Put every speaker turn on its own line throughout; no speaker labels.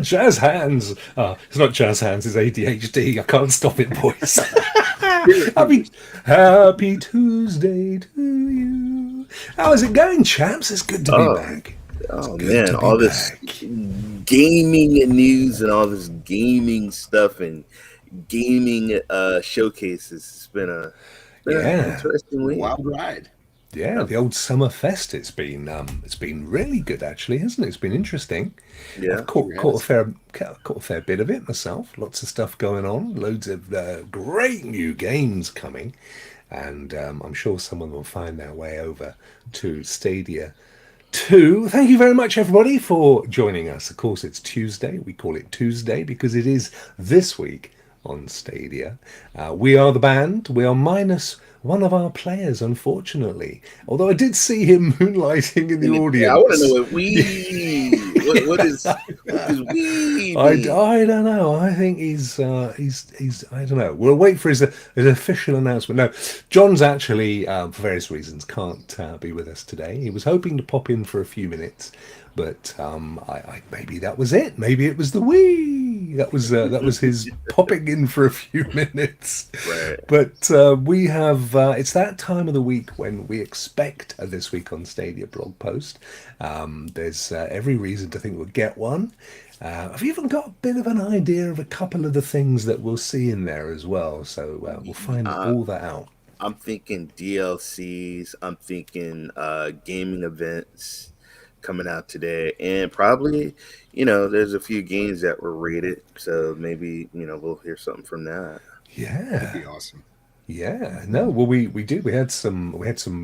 Jazz hands. It's not jazz hands, it's ADHD. I can't stop it, boys. Happy Tuesday to you. How is it going, chaps? It's good to be back.
Oh man, all this gaming news and all this gaming stuff and gaming showcases. It's been an interesting week.
Wild ride.
Yeah, the old summer fest. It's been really good actually, hasn't it? It's been interesting.
Yeah,
I've caught a fair bit of it myself. Lots of stuff going on. Loads of great new games coming, and I'm sure someone will find their way over to Stadia 2. Thank you very much, everybody, for joining us. Of course, it's Tuesday. We call it Tuesday because it is this week on Stadia. We are the band. We are minus one of our players, unfortunately. Although I did see him moonlighting in the audience.
I want to know what is we?
I don't know. I think he's I don't know. We'll wait for his official announcement. No, John's actually for various reasons can't be with us today. He was hoping to pop in for a few minutes, but I maybe that was it. Maybe it was the Wii. That was his popping in for a few minutes.
Right.
But we have it's that time of the week when we expect this week on Stadia blog post. There's every reason to think we'll get one. I've even got a bit of an idea of a couple of the things that we'll see in there as well. So we'll find all that out.
I'm thinking DLCs. I'm thinking gaming events coming out today, and probably there's a few games that were rated, so maybe we'll hear something from that.
Yeah,
that'd be awesome.
Yeah, no, well, we had some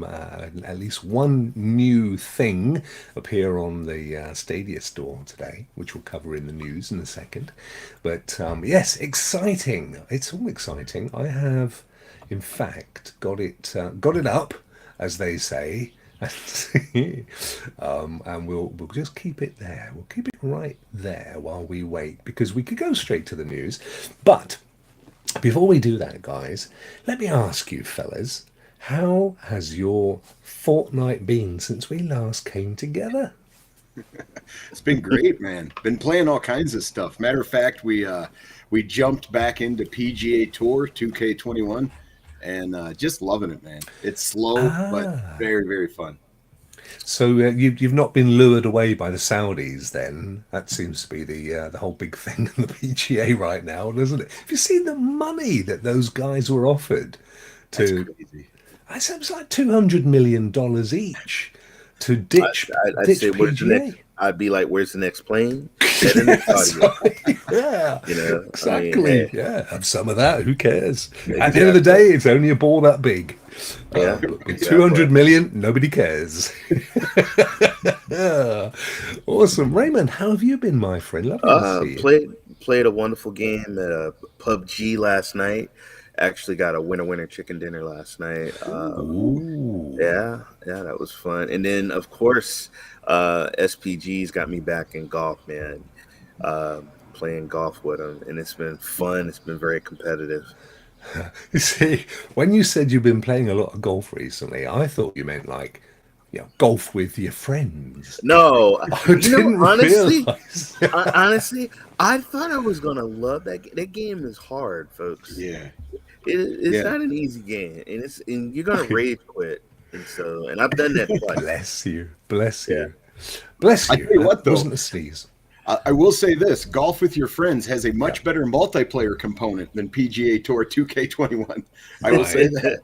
at least one new thing appear on the Stadia store today, which we'll cover in the news in a second. But yes, exciting! It's all exciting. I have, in fact, got it up, as they say. And we'll just keep it there. We'll keep it right there while we wait, because we could go straight to the news. But before we do that, guys, let me ask you, fellas, how has your fortnight been since we last came together?
It's been great, man. Been playing all kinds of stuff. Matter of fact, we jumped back into PGA Tour 2K21. And just loving it, man. It's slow, but very, very fun.
So you've not been lured away by the Saudis, then? That seems to be the whole big thing in the PGA right now, doesn't it? Have you seen the money that those guys were offered to?
That's crazy.
It was like $200 million each to ditch.
I'd say,
PGA.
I'd be like, "Where's the next plane?" Yeah,
exactly. Yeah, have some of that. Who cares? Exactly. At the end of the day, it's only a ball that big.
Yeah,
exactly. 200 million, nobody cares. Awesome, Raymond. How have you been, my friend? Lovely to see you.
Played a wonderful game at PUBG last night. Actually got a winner chicken dinner last night. Yeah, that was fun. And then of course, SPG's got me back in golf, man. Playing golf with them, and it's been fun. It's been very competitive.
You see, when you said you've been playing a lot of golf recently, I thought you meant like, golf with your friends.
No, honestly,
honestly,
I thought I was gonna love that. That game is hard, folks.
Yeah.
It's not an easy game, and you're gonna rage quit, and I've done that twice.
Bless you. Bless
you.
Bless you.
I tell you what, though,
wasn't a sneeze.
I will say this: golf with your friends has a much better multiplayer component than PGA Tour 2K21. I will say that.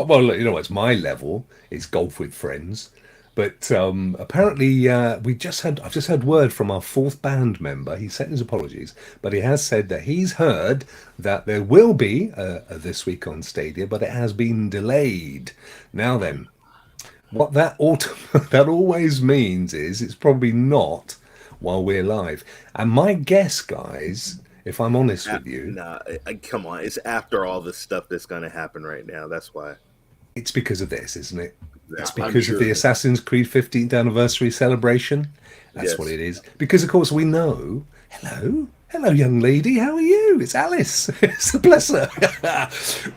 Well, it's my level. It's golf with friends. But apparently, I've just heard word from our fourth band member. He sent his apologies, but he has said that he's heard that there will be this week on Stadia, but it has been delayed. Now then, what that always means is it's probably not while we're live. And my guess, guys, if I'm honest with you,
come on, it's after all the stuff that's going to happen right now. That's why.
It's because of this, isn't it?
Yeah,
it's because of the Assassin's Creed 15th anniversary celebration. That's what it is. Because, of course, we know... Hello, young lady. How are you? It's Alice. It's a pleasure.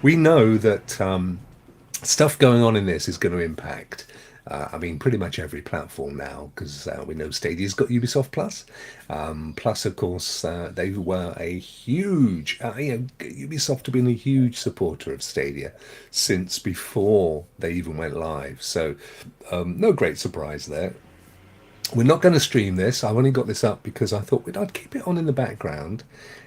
We know that stuff going on in this is going to impact I mean, pretty much every platform now, because we know Stadia's got Ubisoft Plus. Plus, of course, they were a huge, Ubisoft have been a huge supporter of Stadia since before they even went live. So, no great surprise there. We're not going to stream this. I've only got this up because I thought I'd keep it on in the background,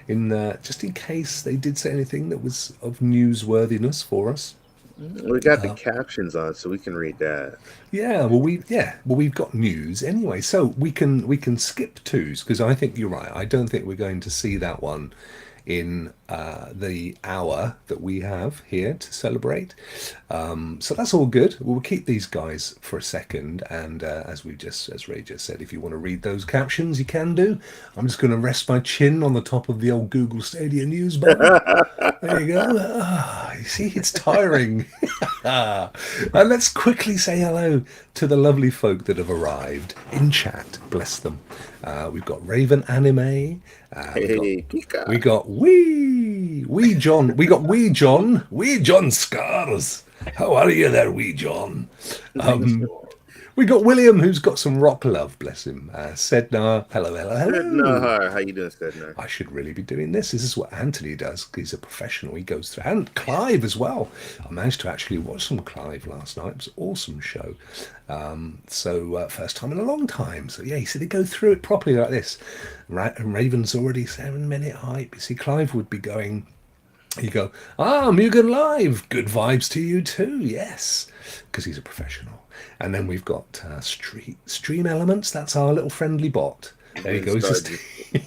in just in case they did say anything that was of newsworthiness for us.
We got the captions on, so we can read that.
We've got news anyway, so we can skip twos because I think you're right. I don't think we're going to see that one in the hour that we have here to celebrate. So that's all good. We'll keep these guys for a second, and as Ray just said, if you want to read those captions, you can do. I'm just going to rest my chin on the top of the old Google Stadia news button. There you go. You see, it's tiring. And let's quickly say hello to the lovely folk that have arrived in chat. Bless them. We've got Raven Anime. We got Wee John. Wee John Scars. How are you there, Wee John? We got William, who's got some rock love, bless him. Sednar, hello.
Sednar, how you doing, Sednar?
I should really be doing this. This is what Anthony does. He's a professional. He goes through. And Clive as well. I managed to actually watch some Clive last night. It was an awesome show. First time in a long time. So, yeah, you see, they go through it properly like this. Raven's already 7-minute hype. You see, Clive would be going... You go, Mugen Live. Good vibes to you too. Yes, because he's a professional. And then we've got Stream Elements. That's our little friendly bot. There he goes.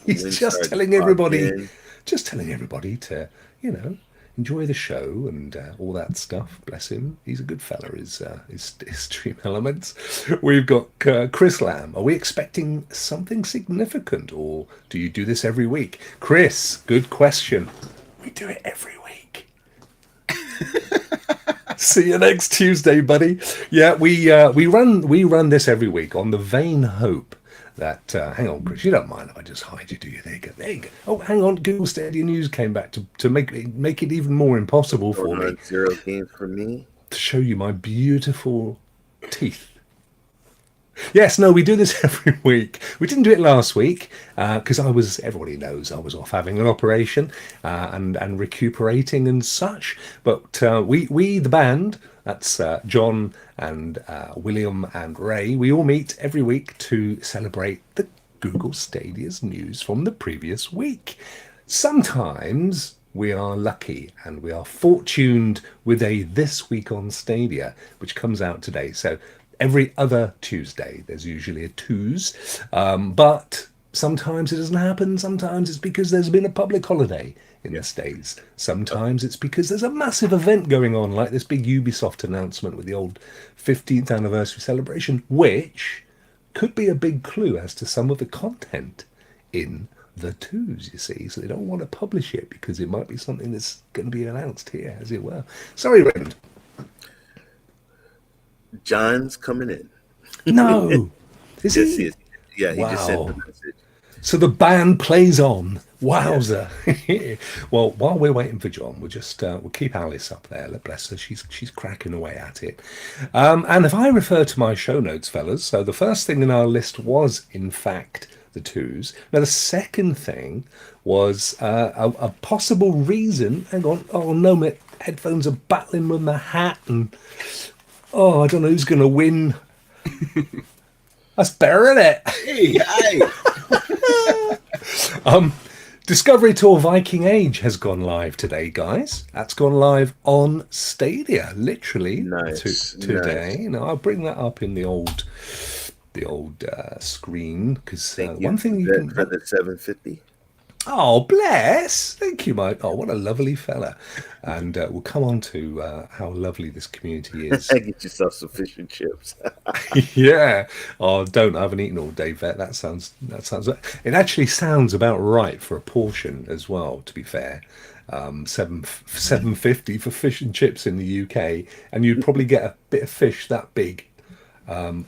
He's just telling everybody to, enjoy the show and all that stuff. Bless him. He's a good fella. Is Stream Elements. We've got Chris Lamb. Are we expecting something significant, or do you do this every week? Chris, good question. We do it every week. See you next Tuesday, buddy. Yeah, we run this every week on the vain hope that hang on, Chris, you don't mind if I just hide you, do you? There you go. Oh, hang on, Google Stadia News came back to make it even more impossible for me.
0 games for me.
To show you my beautiful teeth. Yes, no, we do this every week. We didn't do it last week because everybody knows I was off having an operation and recuperating and such. But we, the band, that's John and William and Ray, we all meet every week to celebrate the Google Stadia's news from the previous week. Sometimes we are lucky and we are fortuned with a This Week on Stadia, which comes out today. So every other Tuesday, there's usually a twos, but sometimes it doesn't happen. Sometimes it's because there's been a public holiday in the States. Sometimes it's because there's a massive event going on, like this big Ubisoft announcement with the old 15th anniversary celebration, which could be a big clue as to some of the content in the twos, you see. So they don't want to publish it because it might be something that's going to be announced here, as it were. Sorry, Raymond.
John's coming in.
No. Is he?
Yeah, he just sent the message.
So the band plays on. Wowza. Yeah. Well, while we're waiting for John, we'll keep Alice up there. Bless her. She's cracking away at it. And if I refer to my show notes, fellas, so the first thing in our list was, in fact, the twos. Now, the second thing was a possible reason. Hang on. Oh, no, my headphones are battling with my hat and... Oh, I don't know who's going to win. That's better, isn't it?
Hey.
Discovery Tour Viking Age has gone live today, guys. That's gone live on Stadia, literally today.
Nice.
Now, I'll bring that up in the old screen because one thing
you can for the 750.
Oh, bless. Thank you, Mike. Oh, what a lovely fella. And we'll come on to how lovely this community is.
Get yourself some fish and chips.
Yeah. Oh, don't. I haven't eaten all day, Vet. That sounds. It actually sounds about right for a portion as well, to be fair. $7.50 for fish and chips in the UK. And you'd probably get a bit of fish that big.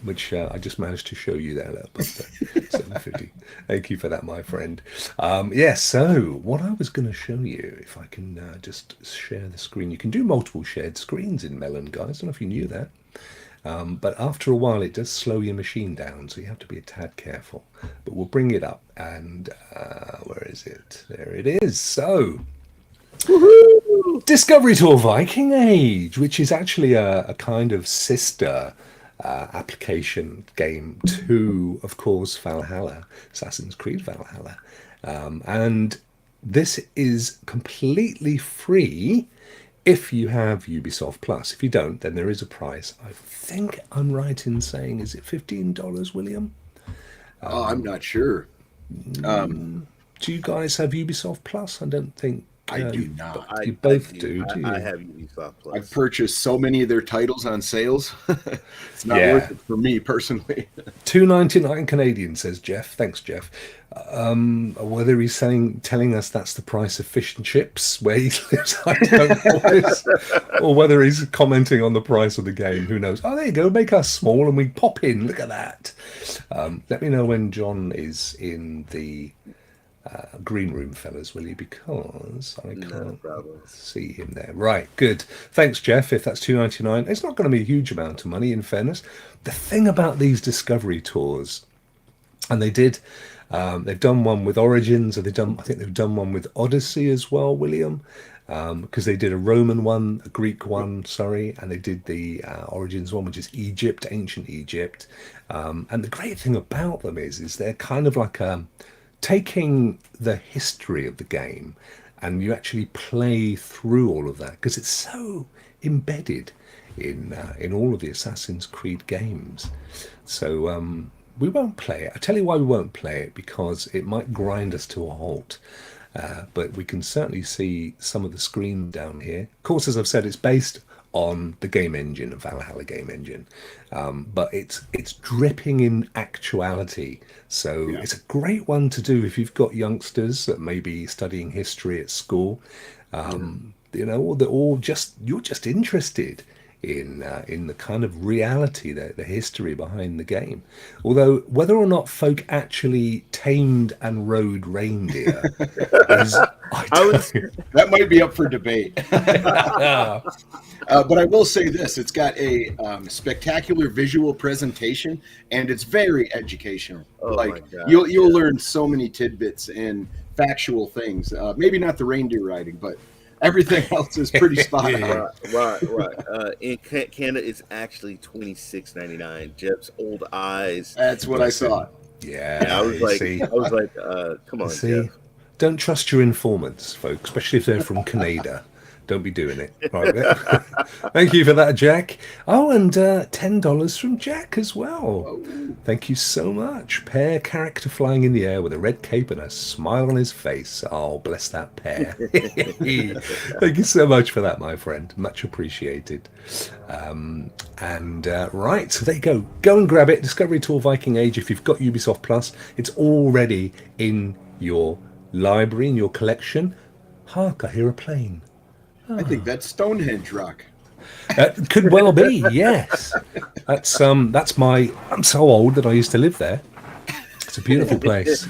Which I just managed to show you there. But $7.50. Thank you for that, my friend. So what I was going to show you, if I can just share the screen. You can do multiple shared screens in Melon, guys. I don't know if you knew that. But after a while, it does slow your machine down, so you have to be a tad careful. But we'll bring it up, and where is it? There it is. So, Discovery Tour Viking Age, which is actually a kind of sister application game to, of course, Valhalla, Assassin's Creed Valhalla. And this is completely free if you have Ubisoft Plus. If you don't, then there is a price. I think I'm right in saying, is it $15, William?
I'm not sure.
Do you guys have Ubisoft Plus? I don't think.
I do not.
You both do you?
I have Ubisoft Plus.
I've purchased so many of their titles on sales. It's not worth it for me personally.
$2.99 Canadian, says Jeff. Thanks, Jeff. Whether he's telling us that's the price of fish and chips where he lives, I don't know. Or whether he's commenting on the price of the game. Who knows? Oh, there you go. Make us small and we pop in. Look at that. Let me know when John is in the green room, fellas, will you? Because I can't see him there. Right, good. Thanks, Jeff. If that's $2.99, it's not going to be a huge amount of money, in fairness. The thing about these discovery tours, and they've done one with Origins, and I think they've done one with Odyssey as well, William, because they did a Roman one, a Greek one, sorry, and they did the Origins one, which is Egypt, ancient Egypt. And the great thing about them is they're kind of like taking the history of the game, and you actually play through all of that because it's so embedded in all of the Assassin's Creed games. So we won't play it. I tell you why we won't play it, because it might grind us to a halt. But we can certainly see some of the screen down here. Of course, as I've said, it's based on the game engine, of Valhalla game engine, but it's dripping in actuality. So it's a great one to do if you've got youngsters that may be studying history at school, you know, or you're just interested in the kind of reality, the history behind the game. Although whether or not folk actually tamed and rode reindeer is,
that might be up for debate. But I will say this: it's got a spectacular visual presentation, and it's very educational. You'll learn so many tidbits and factual things. Maybe not the reindeer riding, but everything else is pretty spot on.
Right. In Canada, it's actually $26.99. Jeff's old eyes.
That's what I saw.
Yeah, I was like, come on, Jeff.
Don't trust your informants, folks, especially if they're from Canada. Don't be doing it. Right. Thank you for that, Jack. Oh, and $10 from Jack as well. Oh. Thank you so much. Pear character flying in the air with a red cape and a smile on his face. Oh, bless that pear. Thank you so much for that, my friend. Much appreciated. Right, so there you go. Go and grab it. Discovery Tour Viking Age. If you've got Ubisoft Plus, it's already in your library, in your collection. Hark, I hear a plane.
I think that's Stonehenge, Rokk.
Could well be, yes. That's I'm so old that I used to live there. It's a beautiful place.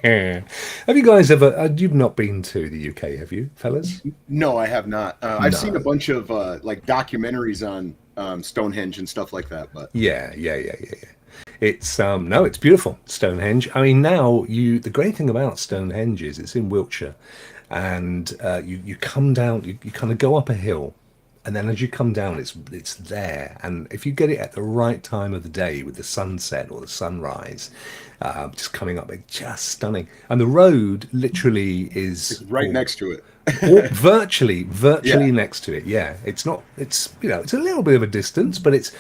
Have you guys ever? You've not been to the UK, have you, fellas?
No, I have not. I've seen a bunch of like documentaries on Stonehenge and stuff like that. But
yeah. It's it's beautiful, Stonehenge. I mean, now the great thing about Stonehenge is it's in Wiltshire. And you come down, you kind of go up a hill, and then as you come down, it's there. And if you get it at the right time of the day with the sunset or the sunrise, just coming up, it's just stunning. And the road literally is
right next to it.
Or virtually next to it. Yeah, it's not. It's it's a little bit of a distance, but it's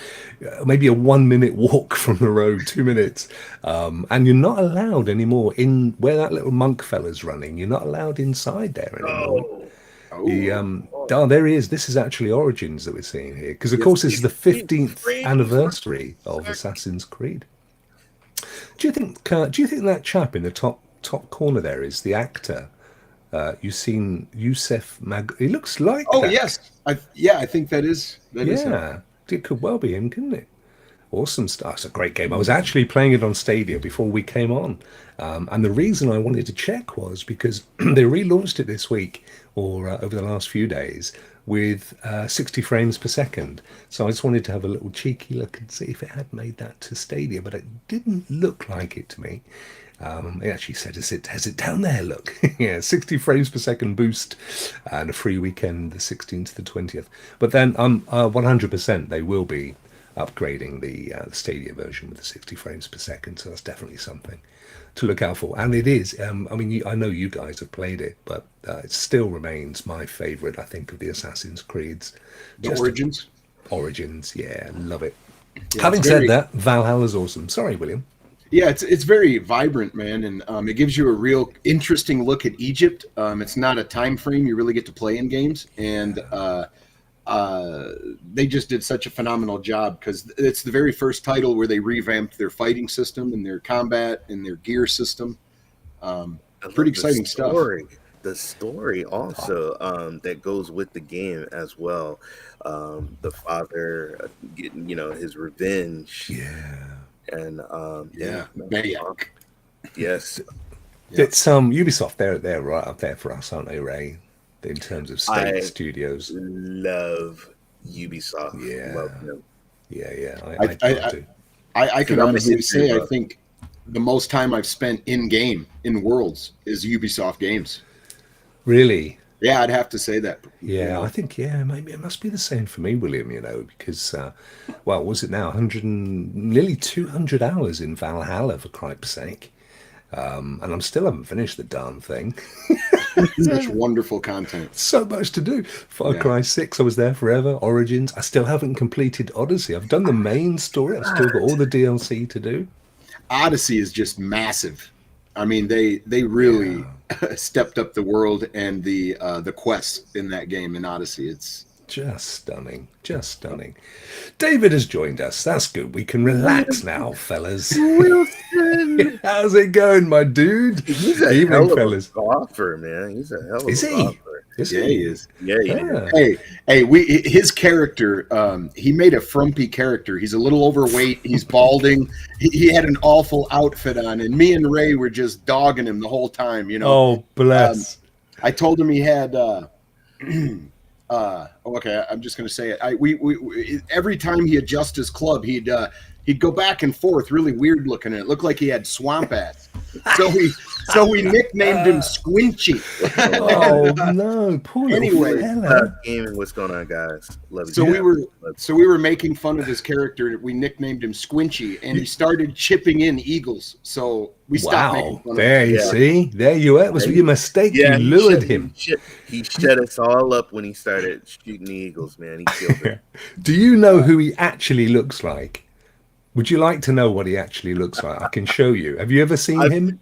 maybe a 1 minute walk from the road, 2 minutes, and you're not allowed anymore in where that little monk fella's running. You're not allowed inside there anymore. There he is. This is actually Origins that we're seeing here, because of course this is the 15th anniversary of Assassin's Creed. Do you think that chap in the top corner there is the actor? You've seen Youssef Mag. He looks like.
Oh,
that.
Yes. I think that is. That is him.
It could well be him, couldn't it? Awesome stuff. It's a great game. I was actually playing it on Stadia before we came on. And the reason I wanted to check was because they relaunched it this week, or over the last few days, with 60 frames per second. So I just wanted to have a little cheeky look and see if it had made that to Stadia, but it didn't look like it to me. It actually said, has it down there, look. Yeah, 60 frames per second boost and a free weekend, the 16th to the 20th. But then 100% they will be upgrading the Stadia version with the 60 frames per second, so that's definitely something to look out for. And it is, I mean, I know you guys have played it, but it still remains my favourite, I think, of the Assassin's Creeds.
The Origins?
Origins, yeah, love it.
Yeah,
Having said that, Valhalla's awesome. Sorry, William.
Yeah, it's very vibrant, man, and it gives you a real interesting look at Egypt. It's not a time frame you really get to play in games, and they just did such a phenomenal job because it's the very first title where they revamped their fighting system and their combat and their gear system. Pretty exciting stuff.
The story also that goes with the game as well. The father getting, his revenge.
Yeah.
And
Maniac.
Yes.
It's Ubisoft, they're right up there for us, aren't they, Ray? In terms of state studios.
Love Ubisoft.
Yeah.
Love them.
Yeah.
I can honestly say I think the most time I've spent in game, in worlds, is Ubisoft games.
Really?
Yeah, I'd have to say that.
Yeah, I think, maybe it must be the same for me, William, because, was it now? Nearly 200 hours in Valhalla, for cripe's sake. And I still haven't finished the darn thing.
Such wonderful content.
So much to do. Far Cry 6, I was there forever. Origins, I still haven't completed Odyssey. I've done the main story. I've still got all the DLC to do.
Odyssey is just massive. I mean, they really stepped up the world and the quests in that game in Odyssey. It's
just stunning. Just stunning. David has joined us. That's good. We can relax now, fellas.
Wilson.
How's it going, my dude?
He's a hell of a golfer, man. He's a hell of a golfer.
Yeah, he is.
Yeah, he is.
Hey, his character, he made a frumpy character. He's a little overweight. He's balding. He had an awful outfit on, and me and Ray were just dogging him the whole time,
Oh, bless.
I told him he had okay, I'm just going to say it. We every time he adjust his club, he'd go back and forth, really weird looking. It looked like he had swamp ass. So we nicknamed him Squinchy.
Oh no, poor
anyway, gaming. What's going on, guys? Love you.
So we were making fun of his character. We nicknamed him Squinchy, and he started chipping in eagles. So we stopped making fun of him.
There you see, there you are. It was your mistake. You lured him.
He shut us all up when he started shooting the eagles. Man, he killed it.
Do you know who he actually looks like? Would you like to know what he actually looks like? I can show you. Have you ever seen him?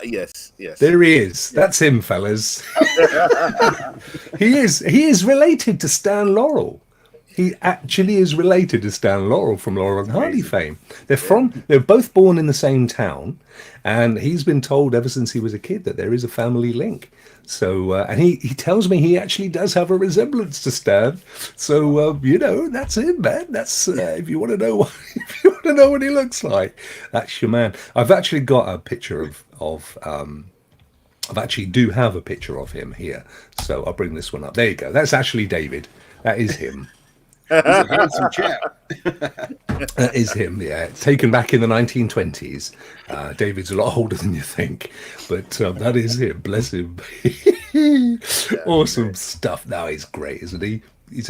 Yes.
There he is. That's him, fellas. He is related to Stan Laurel. He actually is related to Stan Laurel from Laurel and Hardy fame. They're both born in the same town, and he's been told ever since he was a kid that there is a family link. So, and he tells me he actually does have a resemblance to Stan. So, that's him, man. That's if you want to know what he looks like, that's your man. I've actually got a picture I actually do have a picture of him here. So I'll bring this one up. There you go. That's actually David. That is him.
He's a handsome chap.
That is him, yeah. Taken back in the 1920s. David's a lot older than you think, but that is him. Bless him. Awesome stuff. Now he's great, isn't he? He's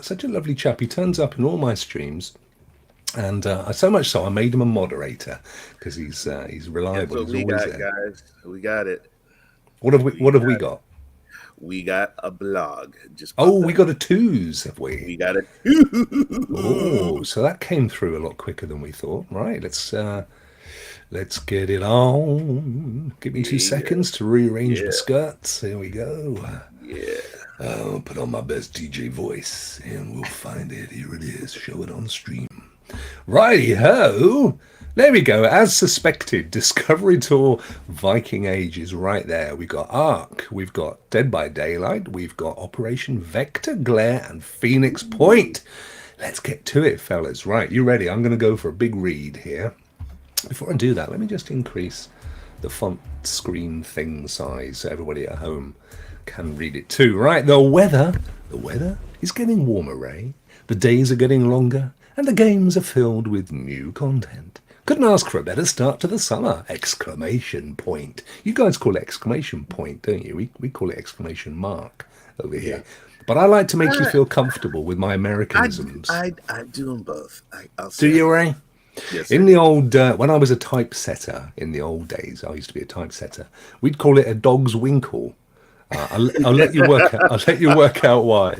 such a lovely chap. He turns up in all my streams, and so much so I made him a moderator because he's reliable.
That's what we got, guys. We got it.
What have we got?
We got a blog.
We got a twos, have we?
We got a
Oh, so that came through a lot quicker than we thought. Right, let's get it on. Give me 2 seconds to rearrange the skirts. Here we go.
Yeah.
I'll put on my best DJ voice and we'll find it. Here it is. Show it on stream. Righty-ho. There we go. As suspected, Discovery Tour Viking Age is right there. We've got Ark, we've got Dead by Daylight, we've got Operation Vector Glare and Phoenix Point. Let's get to it, fellas. Right, you ready? I'm going to go for a big read here. Before I do that, let me just increase the font screen thing size so everybody at home can read it too. Right, the weather The weather is getting warmer, Ray. The days are getting longer, and the games are filled with new content. Couldn't ask for a better start to the summer! Exclamation point. You guys call it exclamation point, don't you? We call it exclamation mark over here. But I like to make you feel comfortable with my Americanisms.
I do them both. I'll
Do you, Ray?
Yes,
In the old, when I was a typesetter in the old days, I used to be a typesetter. We'd call it a dog's winkle. I'll let you work. I'll let you work out why.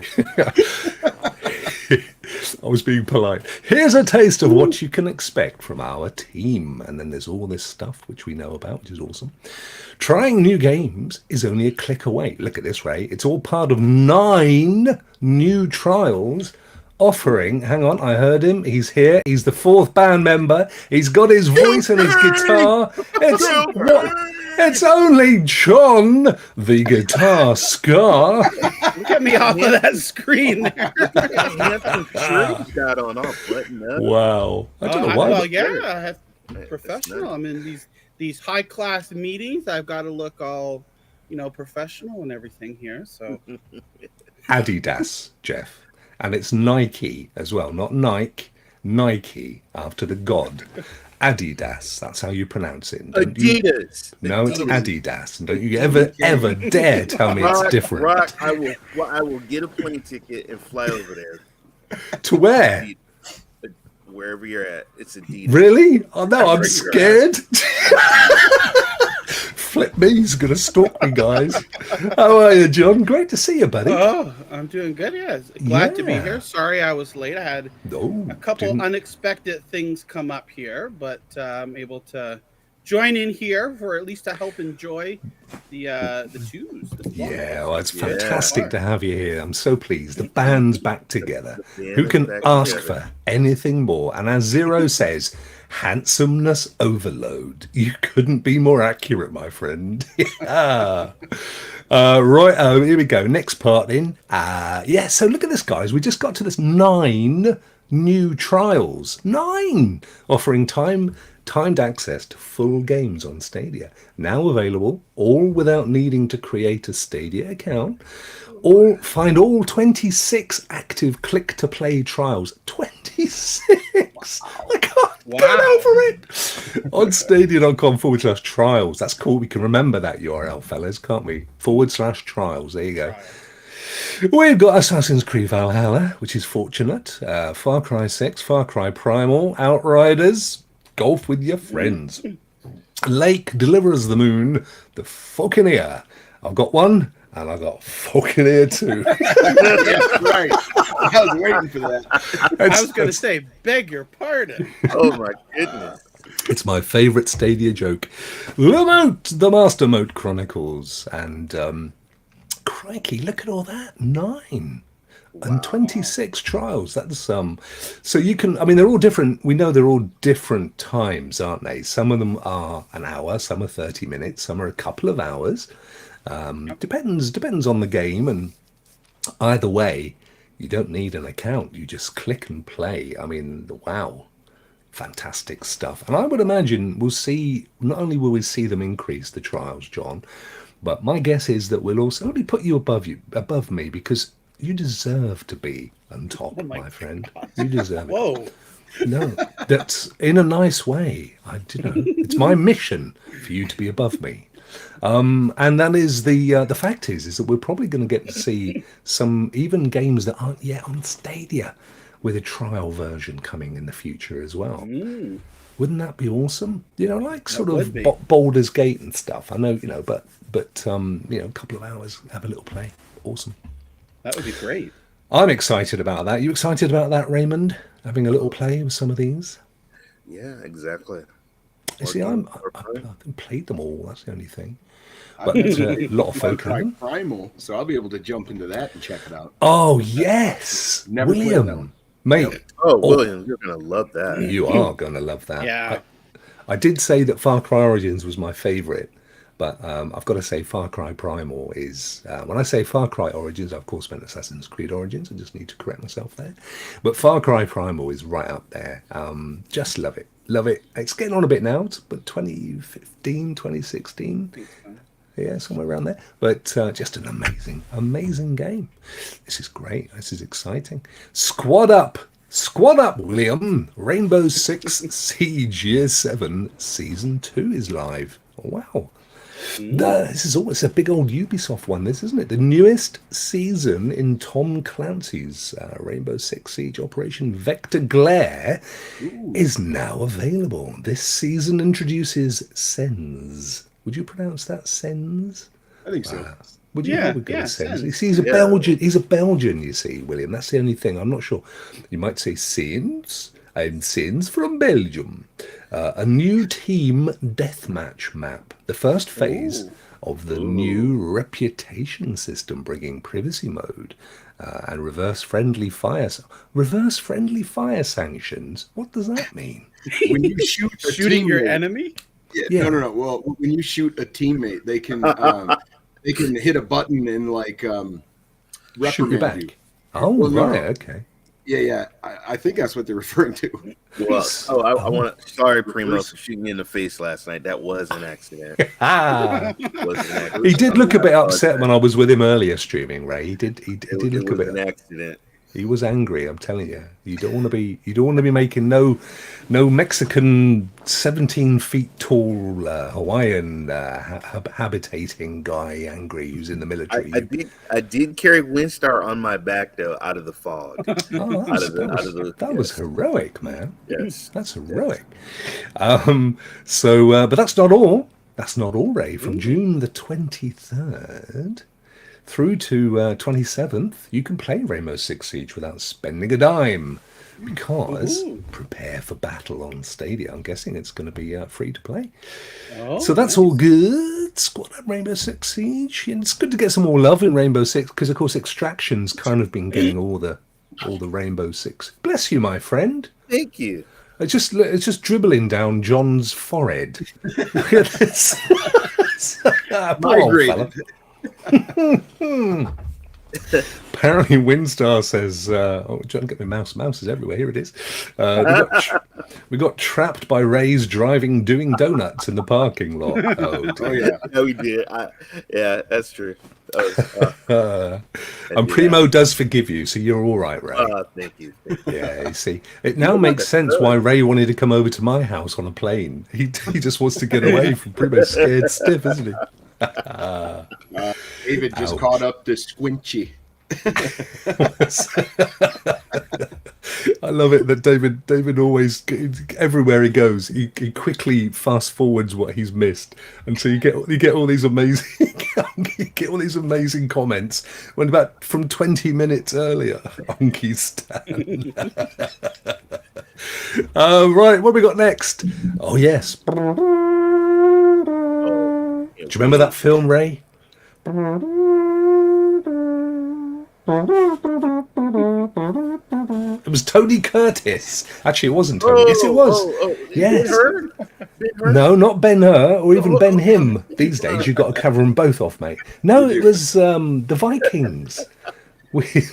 I was being polite. Here's a taste of what you can expect from our team. And then there's all this stuff which we know about, which is awesome. Trying new games is only a click away. Look at this, Ray. It's all part of 9 new trials offering. Hang on, I heard him. He's here. He's the 4th band member. He's got his voice and his guitar. It's only John, the guitar scar.
Get me off of that screen there.
got on all buttoned up.
Wow. I don't know why.
Well, yeah, I have professional. I'm in these high class meetings. I've got to look all, professional and everything here. So
Adidas, Jeff. And it's Nike as well, not Nike. Nike, after the god. Adidas, that's how you pronounce it.
Adidas.
No, it's Adidas. And don't you ever dare tell me it's different.
Rokk, I will get a plane ticket and fly over there.
To where?
Wherever you're at. It's Adidas.
Really? Oh no, I'm scared. Flip me, he's going to stalk me, guys. How are you, John? Great to see you, buddy.
Oh, I'm doing good, yeah. Glad to be here. Sorry I was late. I had a couple unexpected things come up here, but I'm able to join in here for at least to help enjoy the twos.
Yeah, well, it's fantastic to have you here. I'm so pleased. The band's back together. Who can ask for anything more? And as Zero says, handsomeness overload. You couldn't be more accurate, my friend. Yeah. Right, here we go. Next part in. So look at this, guys. We just got to this 9 new trials. 9! Offering timed access to full games on Stadia. Now available, all without needing to create a Stadia account. Find all 26 active click-to-play trials. 26! I can't get over it! On stadia.com/trials. That's cool. We can remember that URL, fellas, can't we? /trials. There you go. We've got Assassin's Creed Valhalla, which is fortunate. Far Cry 6, Far Cry Primal, Outriders, golf with your friends. Lake, Deliver Us the Moon, The Fucking Ear. I've got one. And I got fucking here too.
Yeah, right. I was waiting for that.
I was going to say, beg your pardon.
Oh my goodness.
It's my favourite Stadia joke. Lamote, the Master Moat Chronicles. And crikey, look at all that. 9. Wow. And 26 trials. That's so you can, they're all different. We know they're all different times, aren't they? Some of them are an hour, some are 30 minutes, some are a couple of hours. Depends on the game, and either way, you don't need an account. You just click and play. Wow, fantastic stuff. And I would imagine we'll see. Not only will we see them increase the trials, John, but my guess is that we'll also only put you above me, because you deserve to be on top, my friend. You deserve it.
Whoa.
No, that's in a nice way. It's my mission for you to be above me. And that is the fact is that we're probably going to get to see some even games that aren't yet on Stadia with a trial version coming in the future as well. Wouldn't that be awesome? Like sort of Baldur's Gate and stuff. I know, but a couple of hours, have a little play. Awesome.
That would be great.
I'm excited about that. You excited about that, Raymond? Having a little play with some of these?
Yeah, exactly.
You see, I haven't played them all. That's the only thing. But a lot of folk have them.
Primal, so I'll be able to jump into that and check it out.
Oh yes,
Never
William, mate.
Oh, William, you're gonna love that.
You are gonna love that.
Yeah.
I did say that Far Cry Origins was my favourite, but I've got to say Far Cry Primal is. When I say Far Cry Origins, I of course meant Assassin's Creed Origins. I just need to correct myself there. But Far Cry Primal is right up there. Just love it. Love it. It's getting on a bit now, but 2015, 2016. Yeah, somewhere around there. But just an amazing game. This is great. This is exciting. Squad up, William. Rainbow Six Siege Year 7 Season 2 is live. Wow. This is almost a big old Ubisoft one, this, isn't it? The newest season in Tom Clancy's Rainbow Six Siege Operation Vector Glare is now available. This season introduces Sens. Would you pronounce that Sens?
I think so.
Would you?
Yeah,
Would go with Sens?
Sens.
He's a Belgian. He's a Belgian, you see, William. That's the only thing. I'm not sure. You might say Sens. I'm Sens from Belgium. A new team deathmatch map. The first phase of the new reputation system, bringing privacy mode and reverse friendly fire sanctions. What does that mean?
When you shoot
Shooting your enemy?
Yeah. No. Well, when you shoot a teammate, they can hit a button and like
Shoot you back.
you.
Oh,
Well, no.
right. Okay.
Yeah. I think that's what they're referring to.
Well, I want to. Sorry, Primo, for shooting me in the face last night. That was an accident.
He did look a bit upset when I was with him earlier streaming, Ray. He did look a bit.
An accident.
He was angry. I'm telling you. You don't want to be making no Mexican 17 feet tall Hawaiian habitating guy angry who's in the military.
I did carry Windstar on my back though, out of the fog.
That was heroic, man.
Yes,
that's heroic. But that's not all. That's not all, Ray. From June the 23rd through to 27th, you can play Rainbow Six Siege without spending a dime, because prepare for battle on Stadia. I'm guessing it's going to be free to play. So that's all good. Squad up Rainbow Six Siege. And it's good to get some more love in Rainbow Six, because of course Extraction's kind of been getting all the Rainbow Six. Bless you, my friend.
Thank you.
It's just dribbling down John's forehead. Look at this. Poor old fella. Apparently Windstar says trying to get my mouse is everywhere. Here it is. We got trapped by Ray's doing donuts in the parking lot.
Yeah, we did. Yeah, that's true.
And Primo does forgive you, so you're all right, Ray.
Thank you.
Yeah, you see, it now makes sense why Ray wanted to come over to my house on a plane. He just wants to get away from Primo's scared stiff, isn't he?
David just caught up to Squinchy.
I love it that David always, everywhere he goes, he quickly fast forwards what he's missed, and so you get all these amazing comments when about from 20 minutes earlier. Unky Stan. Right, what have we got next? Oh yes. Do you remember that film, Ray? It was Tony Curtis. Actually, it wasn't Tony. Yes, it was. Yes. Ben-Hur? No, not Ben-Hur or even Ben-Him. These days, you've got to cover them both off, mate. No, it was the Vikings with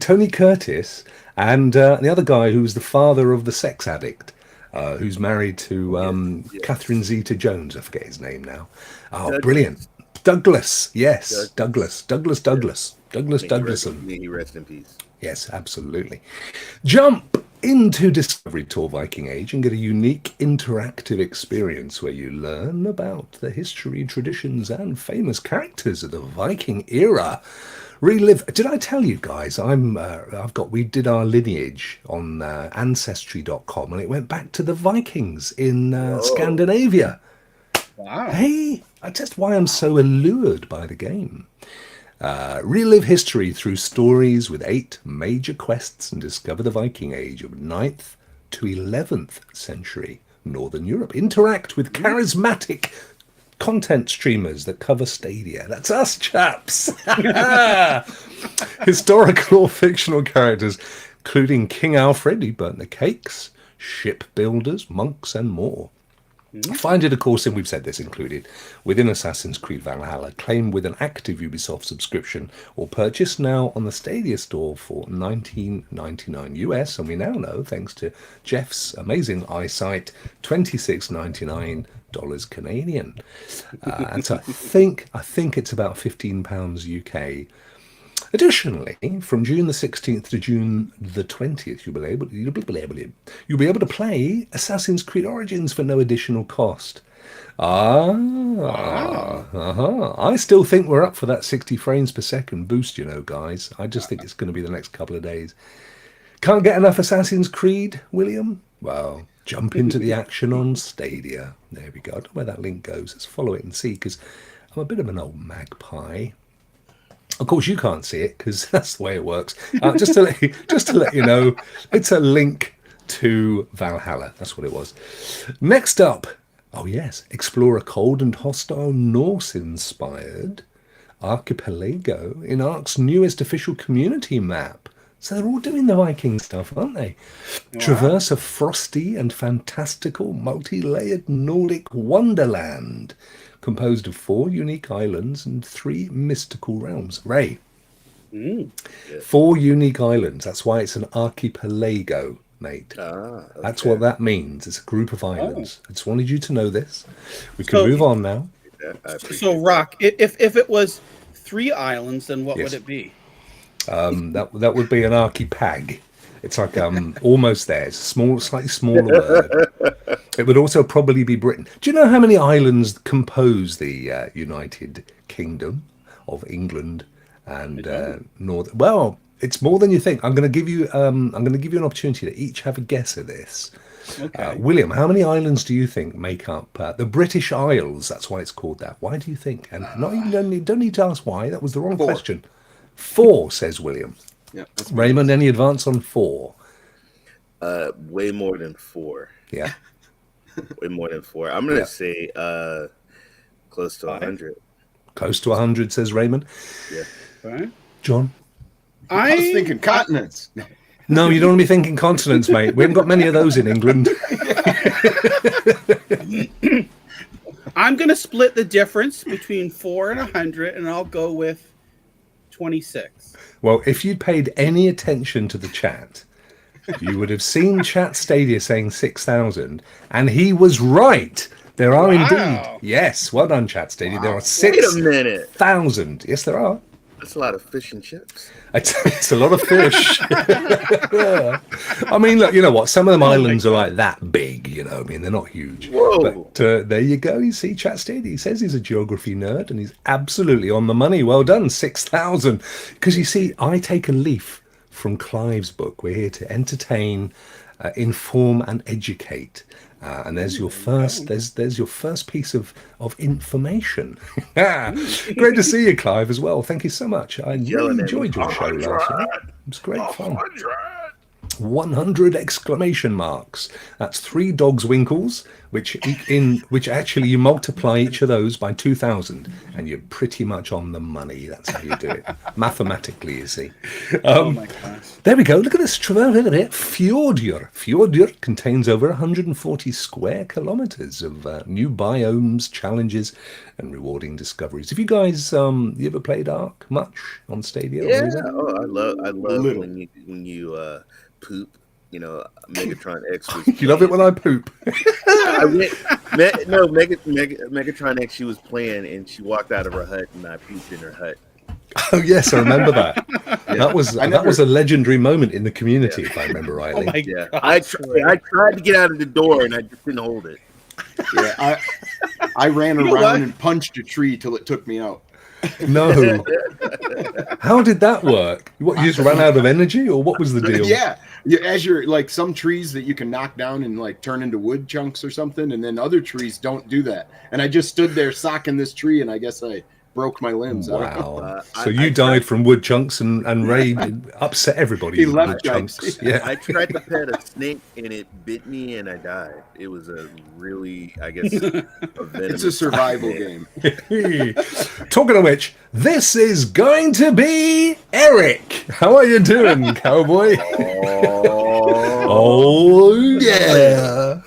Tony Curtis and the other guy who was the father of the sex addict. Who's married to Catherine Zeta-Jones. I forget his name now. Oh, Douglas. Brilliant. Douglas. Yes, Douglas. Douglason.
May he rest in peace.
Yes, absolutely. Jump into Discovery Tour Viking Age and get a unique interactive experience where you learn about the history, traditions, and famous characters of the Viking era. Relive. Did I tell you guys? We did our lineage on ancestry.com, and it went back to the Vikings in Scandinavia.
Wow.
Hey, that's why I'm so allured by the game. Relive history through stories with 8 major quests and discover the Viking Age of 9th to 11th century Northern Europe. Interact with charismatic content streamers that cover Stadia. That's us, chaps. Historical or fictional characters, including King Alfred, who burnt the cakes, shipbuilders, monks, and more. Find it, of course, and we've said this included, within Assassin's Creed Valhalla. Claim with an active Ubisoft subscription or purchase now on the Stadia store for $19.99 US. And we now know, thanks to Jeff's amazing eyesight, $26.99 dollars Canadian. And so I think it's about £15 UK. Additionally, from June the 16th to June the 20th, you'll be able to play Assassin's Creed Origins for no additional cost. I still think we're up for that 60 frames per second boost, you know, guys. I just think it's going to be the next couple of days. Can't get enough Assassin's Creed, William? Well, jump into the action on Stadia. There we go. I don't know where that link goes. Let's follow it and see, because I'm a bit of an old magpie. Of course, you can't see it because that's the way it works. Just to let you know, it's a link to Valhalla. That's what it was. Next up, oh yes, explore a cold and hostile Norse-inspired archipelago in Ark's newest official community map. So they're all doing the Viking stuff, aren't they? Wow. Traverse a frosty and fantastical multi-layered Nordic wonderland composed of 4 unique islands and 3 mystical realms. Ray, 4 unique islands. That's why it's an archipelago, mate. Okay. That's what that means. It's a group of islands. I just wanted you to know this. We can move on now.
So, Rokk, if it was 3 islands, then what would it be?
That would be an archipag. It's like almost there. It's a small, slightly smaller word. It would also probably be Britain. Do you know how many islands compose the United Kingdom of England and North? Well, it's more than you think. I'm going to give you an opportunity to each have a guess at this. Okay. William, how many islands do you think make up the British Isles? That's why it's called that. Why do you think? And not even don't need to ask why. That was the wrong question. 4, says William. Yeah, Raymond, any advance on 4?
Way more than 4.
Yeah.
Way more than 4. I'm going to say close to 100.
Close to 100, says Raymond.
Yeah.
All right.
John?
I was thinking continents.
No, you don't want to be thinking continents, mate. We haven't got many of those in England.
I'm going to split the difference between 4 and 100, and I'll go with 26.
Well, if you'd paid any attention to the chat, you would have seen Chat Stadia saying 6,000, and he was right. There are indeed. Yes, well done, Chat Stadia. There are 6,000. Yes, there are.
That's a lot of fish and chips.
It's a lot of fish. Yeah. I mean, look, you know what? Some of them islands are like that big, you know. I mean, they're not huge.
Whoa.
But there you go. You see, Chat Stadia. He says he's a geography nerd, and he's absolutely on the money. Well done, 6,000. Because you see, I take a leaf from Clive's book. We're here to entertain, inform, and educate. And there's your first. There's your first piece of information. Great to see you, Clive, as well. Thank you so much. I really enjoyed your show last night. It was great fun. 100 exclamation marks. That's 3 dog's winkles, which actually you multiply each of those by 2,000, and you're pretty much on the money. That's how you do it mathematically, you see.
Oh my gosh!
There we go. Look at this. Fjordur. Fjordur contains over 140 square kilometers of new biomes, challenges, and rewarding discoveries. Have you guys you ever played Ark much on Stadia?
Yeah. Oh, I love when you poop. You know, Megatron X was
you love it when I poop.
Megatron X, she was playing and she walked out of her hut and I pooped in her hut.
Oh yes, I remember that. Yeah. That was a legendary moment in the community, if I remember rightly.
Oh yeah, I tried to get out of the door and I just didn't hold it.
Yeah, I ran around and punched a tree till it took me out.
No. How did that work? What, you just ran out of energy, or what was the deal?
Yeah. As you're like some trees that you can knock down and like turn into wood chunks or something, and then other trees don't do that. And I just stood there socking this tree, and I guess I broke my limbs.
Wow. So you died from wood chunks, and Ray upset everybody.
He
with
left
wood chunks.
Yeah. I tried to pet a snake and it bit me and I died. It was a really, I guess,
it's a survival game.
Talking of which, this is going to be Eric. How are you doing, cowboy? Oh yeah.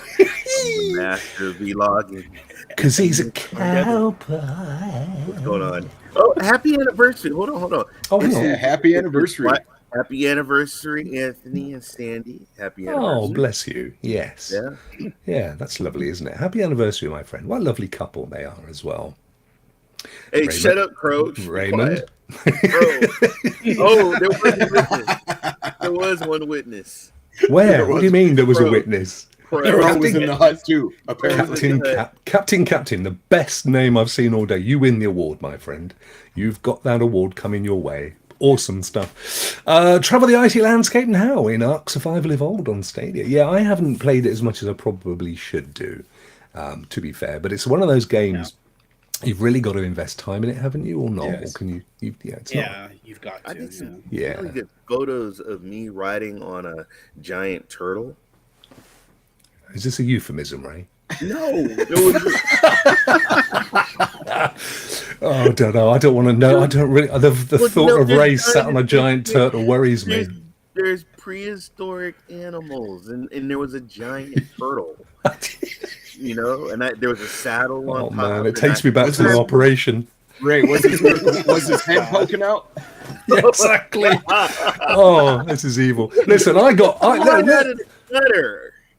Master vlogging.
Because he's a cowboy.
What's going on? Oh, happy anniversary. Hold on.
Oh, yeah, happy anniversary.
Happy anniversary, Anthony and Sandy. Happy
Oh,
anniversary.
bless you. Yes.
Yeah.
Yeah, that's lovely, isn't it? Happy anniversary, my friend. What a lovely couple they are as well.
Hey,
Raymond.
shut up, Crow. Be
Raymond.
quiet. Oh, there was a witness. There was one witness.
Where? What do you mean there was a
Crow.
witness?
Crow was in the hut too, apparently.
Captain, the best name I've seen all day. You win the award, my friend. You've got that award coming your way. Awesome stuff. Travel the IT landscape now in Ark Survival Evolved on Stadia. Yeah, I haven't played it as much as I probably should do, to be fair. But it's one of those games you've really got to invest time in it, haven't you, or not?
Yes.
Or can you? It's
Yeah, you've got to.
I did some
Yeah.
really good photos of me riding on a giant turtle.
not. Is this a euphemism, Ray?
No, it was.
Oh, I don't know. I don't want to know. I don't really. The thought of Ray sat on a giant turtle worries me.
There's prehistoric animals, and there was a giant turtle. You know, and there was a saddle on
Oh
top.
man,
of
it takes me back to my operation.
Ray, was his head poking out?
Yeah, exactly. Oh, this is evil. Listen, I got.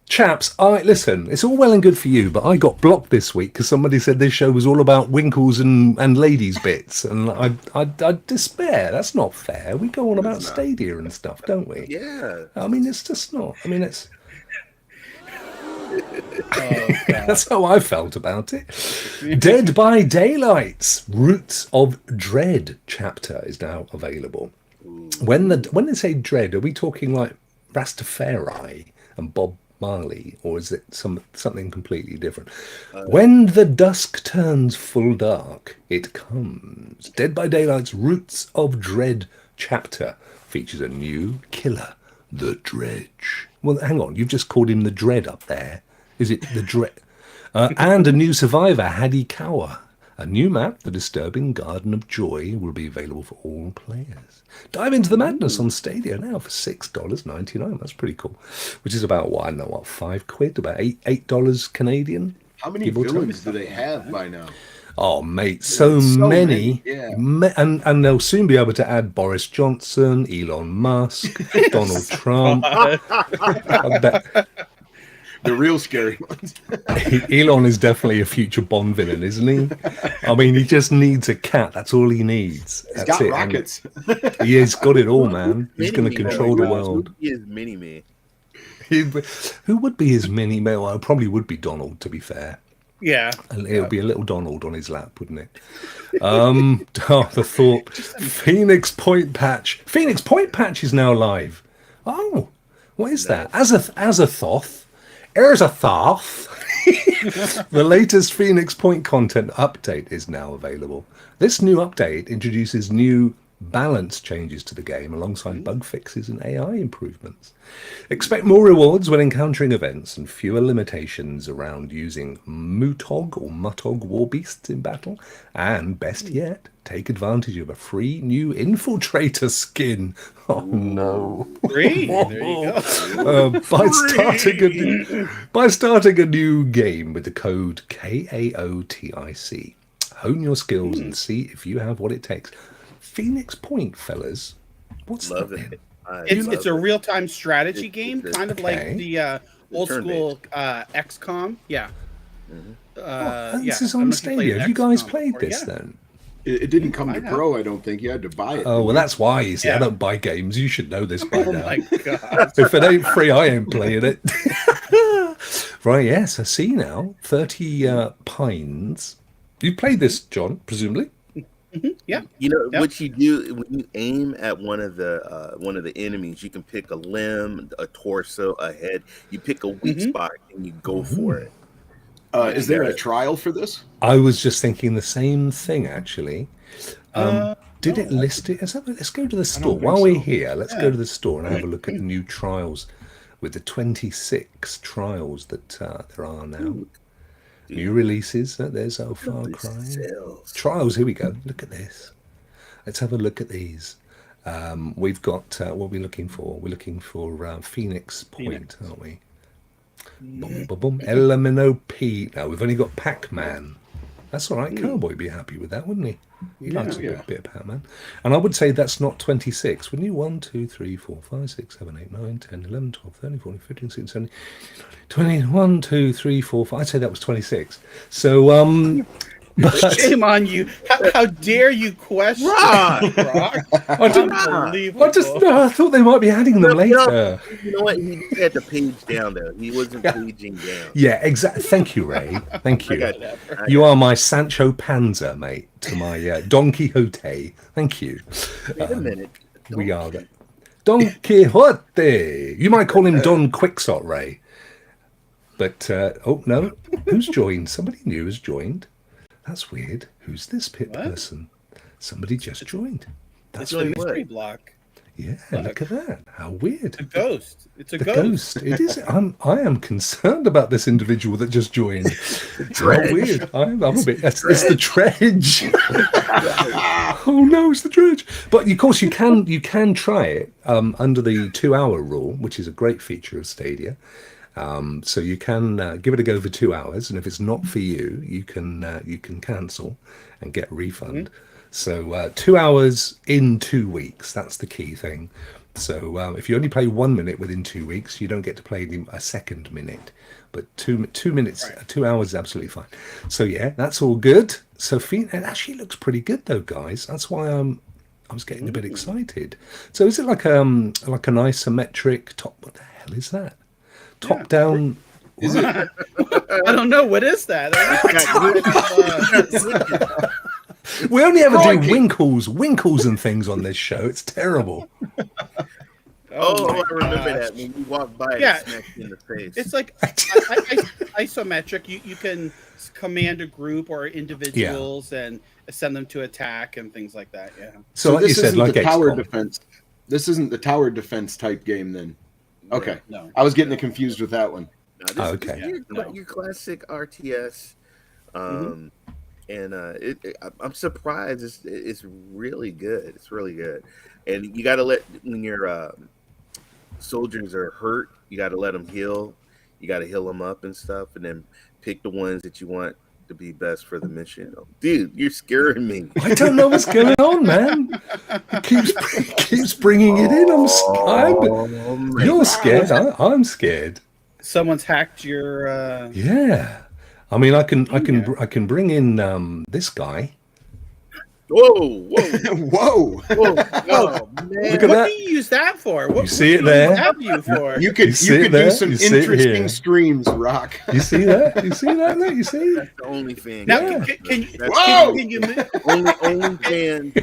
Chaps, listen, it's all well and good for you, but I got blocked this week because somebody said this show was all about winkles and ladies' bits, and I despair. That's not fair. We go on about Stadia and stuff, don't we?
Yeah.
I mean, it's just not. I mean, it's. That's how I felt about it. Dead by Daylight's Roots of Dread chapter is now available. When they say dread, are we talking like Rastafari and Bob Marley, or is it something completely different? When the dusk turns full dark, it comes. Dead by Daylight's Roots of Dread chapter features a new killer, the Dredge. Well, hang on, you've just called him the Dread up there. Is it the Dread? And a new survivor, Hadikawa. A new map, The Disturbing Garden of Joy, will be available for all players. Dive into the madness on Stadia now for $6.99. That's pretty cool. Which is about, what, I don't know, what, £5? About $8 Canadian?
How many villains do they have by now?
Oh, mate, so many.
Yeah.
And they'll soon be able to add Boris Johnson, Elon Musk, Donald Trump. I bet.
The real scary ones.
Elon is definitely a future Bond villain, isn't he? I mean, he just needs a cat. That's all he needs.
He's
That's
got
it.
rockets.
He has got it all, man. He's going to control the world.
He is mini-me.
Who would be his mini-me? Well, it probably would be Donald, to be fair.
Yeah.
It would be a little Donald on his lap, wouldn't it? The thought. Phoenix Point patch. Phoenix Point patch is now live. Oh, what is that? Azathoth. Erzathoth. The latest Phoenix Point content update is now available. This new update introduces new balance changes to the game alongside bug fixes and AI improvements. Expect more rewards when encountering events and fewer limitations around using Mutog or Mutog war beasts in battle. And best yet, take advantage of a free new infiltrator skin. Oh no.
Free? There you go.
By starting a new game with the code KAOTIC. Hone your skills and see if you have what it takes. Phoenix Point, fellas. What's
Love
that?
it.
It's a real-time strategy game, kind of like
Okay.
the old school XCOM. Yeah.
This is on Stadia. Have you guys played this then?
It didn't come to Pro, I don't think. You had to buy it.
Oh, well, that's why. You see, I
Yeah.
don't buy games. You should know this by
Oh
now.
my god.
If it ain't free, I ain't playing it. Right, yes, I see now. 30 Pines. You played this, John, presumably?
Yeah.
You know what you do when you aim at one of the enemies, you can pick a limb, a torso, a head. You pick a weak spot and you go for it.
Is there a trial for this?
I was just thinking the same thing, actually. Did it list it? Let's go to the store. While we're here, let's go to the store and have a look at the new trials with the 26 trials that there are now. New releases. There's Far Cry. Trials, here we go. Look at this. Let's have a look at these. We've got, what are we looking for? We're looking for Phoenix Point, aren't we? Boom, boom, boom. Elimino P. Now, we've only got Pac-Man. That's all right. Cowboy would be happy with that, wouldn't he? He likes a
yeah.
bit of Pac-Man. And I would say that's not 26, wouldn't you? 1, 2, 3, 4, 5, 6, 7, 8, 9, 10, 11, 12, 13, 14, 15, 16, 17, 21, 2, 3, 4, 5. I'd say that was 26. So,
shame on you. How dare you question Rokk?
I thought they might be adding them later.
You know what? He had the page down there. He wasn't paging down.
Yeah, exactly. Thank you, Ray. Thank you. You are my Sancho Panza, mate, to my Don Quixote. Thank you.
Wait a minute.
We are the Don Quixote. You might call him Don Quixote, Ray. But, oh, no. Who's joined? Somebody new has joined. That's weird. Who's this pit person? Somebody just joined. That's
a mystery block.
Yeah, look at that. How weird.
A ghost. It's a
ghost. It is. I am concerned about this individual that just joined. It's how weird. I'm a bit. It's the dredge. Oh no, it's the dredge. But of course, you can try it under the 2-hour rule, which is a great feature of Stadia. So you can give it a go for 2 hours, and if it's not for you, you can cancel and get a refund. So 2 hours in 2 weeks, that's the key thing. So if you only play 1 minute within 2 weeks, you don't get to play a second minute. But 2 minutes, 2 hours is absolutely fine. So yeah, that's all good. So it actually looks pretty good though, guys. That's why I was getting a bit excited. So is it like an isometric top? What the hell is that? Top down.
Is it?
I don't know. What is that?
We only ever do winkles and things on this show. It's terrible.
I remember that when you walk by and smack you in the face.
It's like isometric. You can command a group or individuals and send them to attack and things like that. Yeah.
So like you said, like
the tower defense. This isn't the tower defense type game then. Okay.
No.
I was getting confused with that one.
No, this is your classic RTS. And I'm surprised. It's really good. It's really good. And you got to when your soldiers are hurt, you got to let them heal. You got to heal them up and stuff, and then pick the ones that you want to be best for the mission. Dude, you're scaring me.
I don't know what's going on, man. It keeps bringing it in. You're scared. I'm scared.
Someone's hacked your.
Yeah. I mean, I can bring in this guy.
Whoa!
Whoa!
Oh, man.
Look at
what do you use that for? What,
you see it there?
You could do some interesting streams, Rokk.
You see that? You see that? Look, you see?
That's the only thing.
Now, can you move?
Only hand.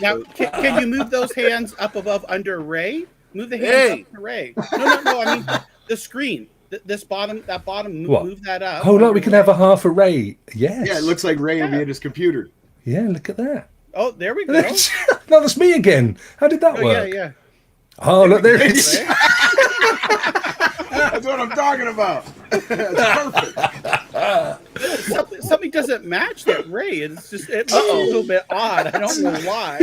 Now, can you move those hands up above under Ray? Move the hands up to Ray. No. I mean the screen. That bottom, move that up.
Oh, look, we can have a half array. Yes.
Yeah, it looks like Ray will be at his computer.
Yeah, look at that.
Oh, there we go.
No, that's me again. How did that work?
Yeah.
Oh, look, there it is.
That's what I'm talking about. It's perfect.
Something doesn't match that Ray. It's just it looks a little bit odd. I don't know why.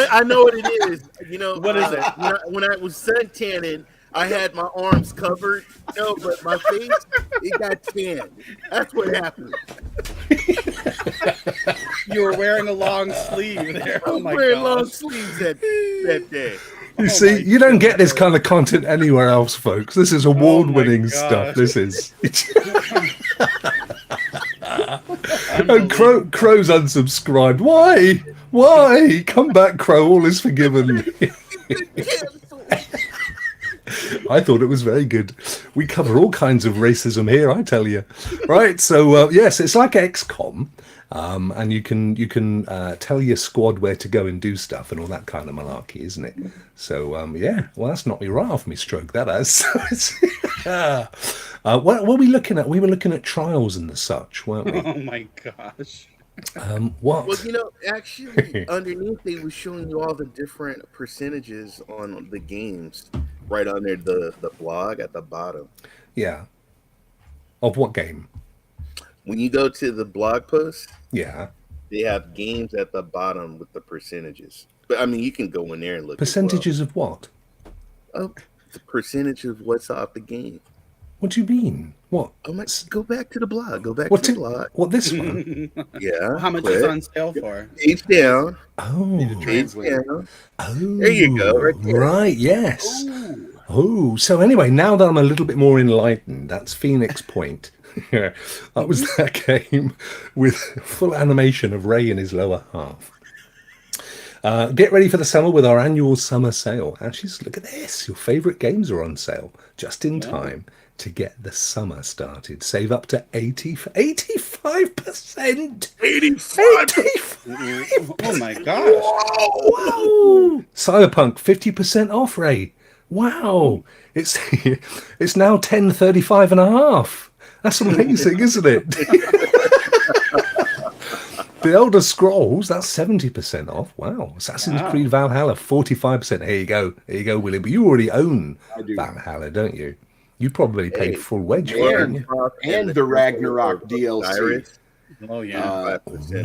I know what it is. You know
what is it?
When I was suntanning, I had my arms covered, but my face, it got tanned. That's what happened.
You were wearing a long sleeve there.
I was wearing long sleeves that day.
You see, you don't get this kind of content anywhere else, folks. This is award-winning stuff. This is. And Crow's unsubscribed. Why? Come back, Crow. All is forgiven. I thought it was very good. We cover all kinds of racism here, I tell you. Right, so yes, it's like XCOM, and you can tell your squad where to go and do stuff and all that kind of malarkey, isn't it? So yeah, well, that's knocked me right off me stroke, that has. What were we looking at? We were looking at trials and the such, weren't we?
Oh my gosh.
What?
Well, actually, underneath they were showing you all the different percentages on the games. Right under the blog at the bottom.
Yeah. Of what game?
When you go to the blog post,
yeah,
they have games at the bottom with the percentages. But I mean, you can go in there and look.
Percentages of what?
Oh, the percentage of what's off the game.
What do you mean? What?
Oh my! Go back to the blog. Go back
What
to the blog.
What, this one?
Yeah.
How much
click.
is on sale for?
Page down.
Need a
Oh.
Page
translator.
down.
Oh.
There you go. Right there.
Right, yes.
Ooh.
Oh, so anyway, now that I'm a little bit more enlightened, that's Phoenix Point. Yeah, that was that game with full animation of Ray in his lower half. Get ready for the summer with our annual summer sale. Actually, look at this. Your favorite games are on sale just in time to get the summer started. Save up to 85%. 85%.
Oh my gosh.
Wow. Cyberpunk 50% off, Ray. Wow. It's now 10.35 and a half. That's amazing, isn't it? The Elder Scrolls, that's 70% off. Wow. Assassin's Creed Valhalla, 45%. Here you go. Here you go, William. But you already own Valhalla, don't you? You probably paid full wedge for it, didn't you?
And the Ragnarok DLC.
Oh yeah.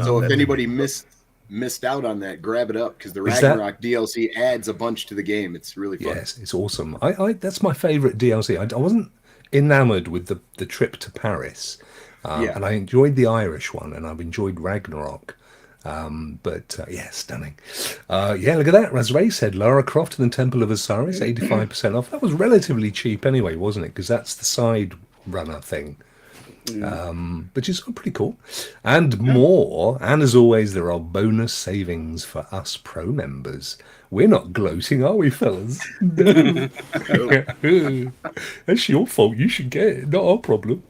So if anybody missed out on that, grab it up because the Ragnarok DLC adds a bunch to the game. It's really fun.
Yes, it's awesome. I that's my favorite DLC. I wasn't enamored with the trip to Paris, and I enjoyed the Irish one, and I've enjoyed Ragnarok. But yeah, stunning. Yeah, look at that. As Ray said, Lara Croft and the Temple of Osiris, 85% off. That was relatively cheap anyway, wasn't it? Because that's the side runner thing. Which is pretty cool. And more. And as always, there are bonus savings for us pro members. We're not gloating, are we, fellas? No. That's your fault. You should get it. Not our problem.